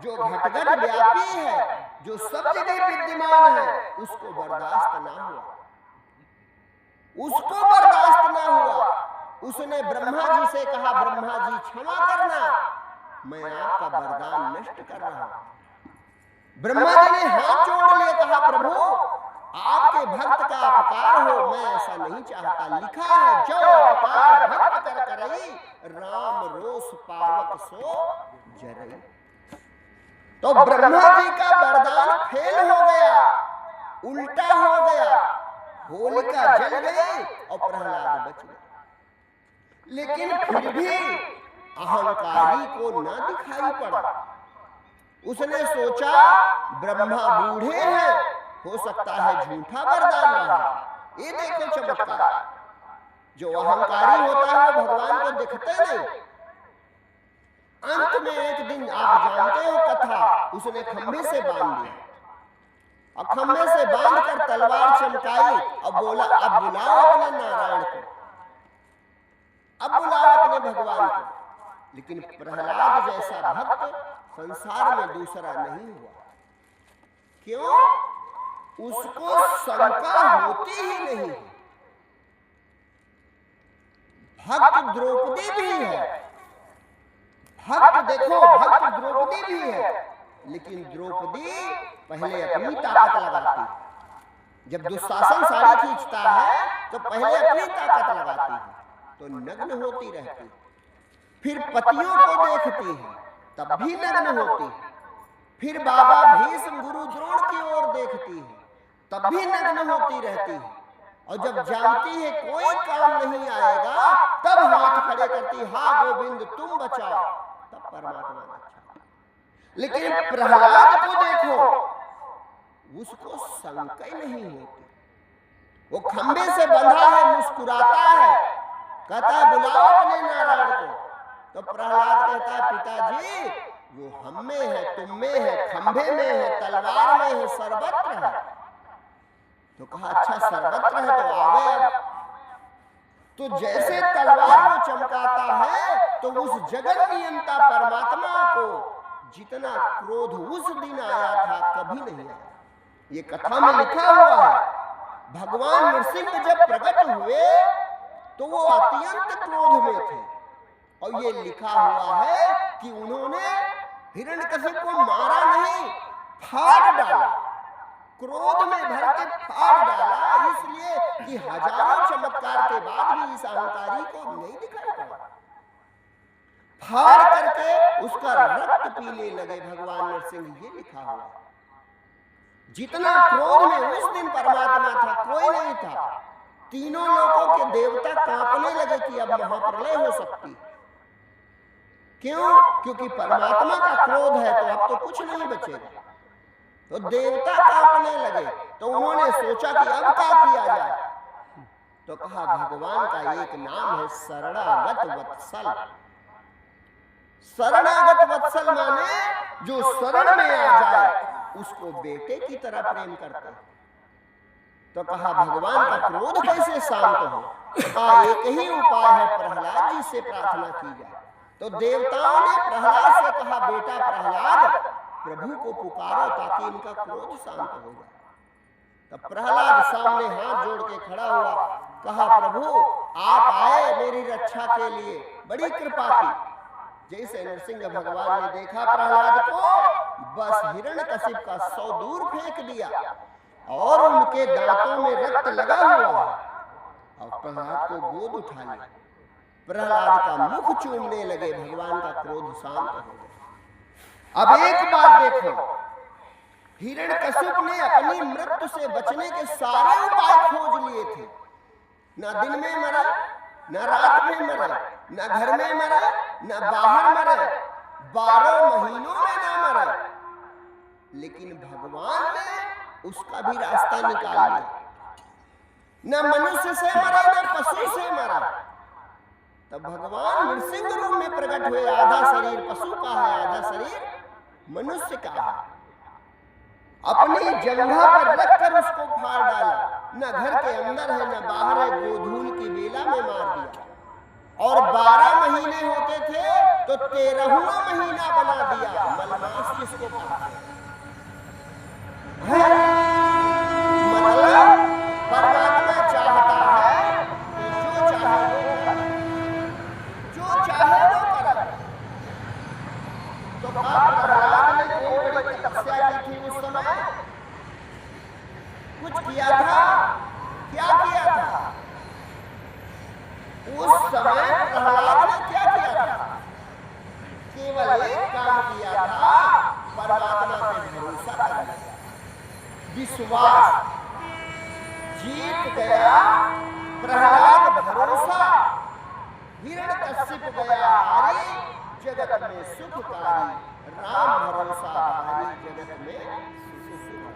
जो घट-घट व्यापी है, जो सब जगह विद्यमान है, उसको बर्दाश्त ना हुआ। उसको बर्दाश्त ना हुआ। उसने ब्रह्मा जी से कहा ब्रह्मा जी क्षमा करना, मैं आपका वरदान नष्ट कर रहा हूं। ब्रह्मा जी ने हाथ जोड़ लिए, कहा प्रभु आपके भक्त का अपकार हो, मैं ऐसा नहीं चाहता। लिखा है जो अपकार भक्त कर करई, राम रोष पावक सो जरई। तो ब्रह्मा जी का वरदान फेल हो गया, उल्टा हो गया। होलिका जल गई और प्रहलाद बच गया। लेकिन फिर भी अहंकारी को न दिखाई पड़ा। उसने सोचा ब्रह्मा बूढ़े हैं, हो सकता है झूठा वरदान रहा। ये देखो चमत्कार, जो अहंकारी होता है वो भगवान को दिखते नहीं। अंत में एक दिन आप जानते हो कथा, उसने खंभे से बांध दिया और खंभे से बांधकर तलवार चमकाई और बोला अब बुलाओ अपने नारायण को, अब बुलाओ अपने भगवान को। लेकिन प्रहलाद जैसा भक्त संसार में दूसरा नहीं हुआ। क्यों? उसको शंका होती ही नहीं। भक्त द्रौपदी भी है, भक्त देखो भक्त द्रौपदी भी है, लेकिन द्रौपदी पहले अपनी ताकत लगाती है। जब दुशासन साड़ी खींचता है तो पहले अपनी ताकत लगाती है, तो नग्न होती रहती है। फिर पतियों को देखती है तब भी नग्न होती है। फिर बाबा भीष्म गुरु द्रोण की ओर देखती है तब भी नग्न होती रहती है। और जब जानती है कोई काम नहीं आएगा तब हाथ खड़े करती, हा गोविंद तुम बचाओ, तब परमात्मा रक्षा। लेकिन प्रहलाद को देखो, उसको शंका ही नहीं होती। वो खंबे से बंधा है, मुस्कुराता है, कहता है बुलाओ अपने नारायण को। तो प्रहलाद कहता है पिताजी वो हम में है, तुम में है, खंबे में है, तलवार में है, सर्वत्र है। तो कहा अच्छा सर्वत्र है तो आ गए। तो जैसे तलवार वो चमकाता है तो उस जगत नियंता परमात्मा को जितना क्रोध उस दिन आया था कभी नहीं आया। ये कथा में लिखा हुआ है। भगवान नरसिंह जब प्रकट हुए तो वो अत्यंत क्रोध में थे, और ये लिखा हुआ है कि उन्होंने हिरण्यकशिप को मारा नहीं, फाड़ डाला, क्रोध में भर के फाड़ डाला, इसलिए कि हजारों चमत्कार के बाद भी इस अहंकारी को नहीं दिखाई पड़ा। फाड़ करके उसका रक्त पीने लगे भगवान नरसिंह, ये लिखा हुआ। जितना क्रोध में उस दिन परमात्मा था कोई नहीं था। तीनों लोगों के देवता कांपने लगे कि अब महाप्रलय हो सकती। क्यों? क्योंकि परमात्मा का क्रोध है तो अब तो कुछ नहीं बचेगा। तो देवता कांपने लगे, तो उन्होंने सोचा कि अब क्या किया जाए। तो कहा भगवान का एक नाम है शरणागत वत्सल। शरणागत वत्सल माने जो शरण में आ जाए उसको बेटे की तरह प्रेम करता है। तो कहा भगवान का क्रोध कैसे शांत हो? एक ही उपाय है, प्रहलाद जी से प्रार्थना की जाए। तो देवताओं ने प्रहलाद से कहा बेटा प्रहलाद प्रभु को पुकारो ताकि इनका क्रोध शांत हो जाए। तब प्रहलाद सामने हाथ जोड़ के खड़ा हुआ, कहा प्रभु आप आए मेरी रक्षा के लिए, बड़ी कृपा की। जैसे नरसिंह भगवान ने देखा प्रहलाद को, बस हिरण्यकशिप का 100 दूर फेंक दिया और उनके दांतों में रक्त लगा हुआ और प्रहलाद को गोद उठा लिया। प्रहलाद का मुख चूमने लगे, भगवान का क्रोध शांत हो गया। अब एक बात देखो, हिरण्यकशिप ने अपनी मृत्यु से बचने के सारे उपाय खोज लिए थे। ना दिन में मरा, ना रात में मरा, ना घर में मरा, ना बाहर मरा, 12 महीनों में ना मरा। लेकिन भगवान ने उसका भी रास्ता निकाल लिया। ना मनुष्य से मरा, ना पशु से मरा। तब भगवान नृसिंह रूप में प्रकट हुए। आधा शरीर पशु का है, आधा शरीर मनुष्य का है। अपनी जंघा पर रखकर उसको फाड़ डाला। न घर के अंदर है न बाहर है, गोधूल की बेला में मार दिया। और 12 महीने होते थे तो 13वां महीना बना दिया, मलमास जिसको कहते हैं। मतलब परमात्मा चाहता है तो जो चाहे वो करे, जो चाहे वो करे। तो प्रहलाद ने कोई बड़ी तपस्या की थी उस समय, कुछ किया था। क्या किया था उस समय? प्रहलाद ने क्या किया था? केवल एक काम किया था, परमात्मा पे भरोसा कर लिया, विश्वास जीत गया। प्रहलाद भरोसा, हिरण्यकशिप गया हारी, जगत में सुखकारी। राम भरोसा हारी, जगत में सुख।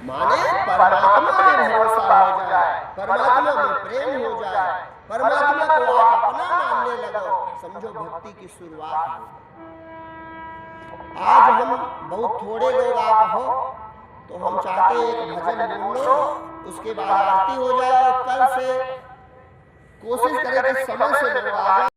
माने परमात्मा में भरोसा हो जाए, परमात्मा में प्रेम हो जाए, परमात्मा को आप अपना मानने लगो, समझो भक्ति की शुरुआत हो। आज हम बहुत थोड़े लोग आप हो, तो हम चाहते हैं एक भजन बोलो, उसके बाद आरती हो जाए और कल से कोशिश करें कि समय से लोग आ जाए।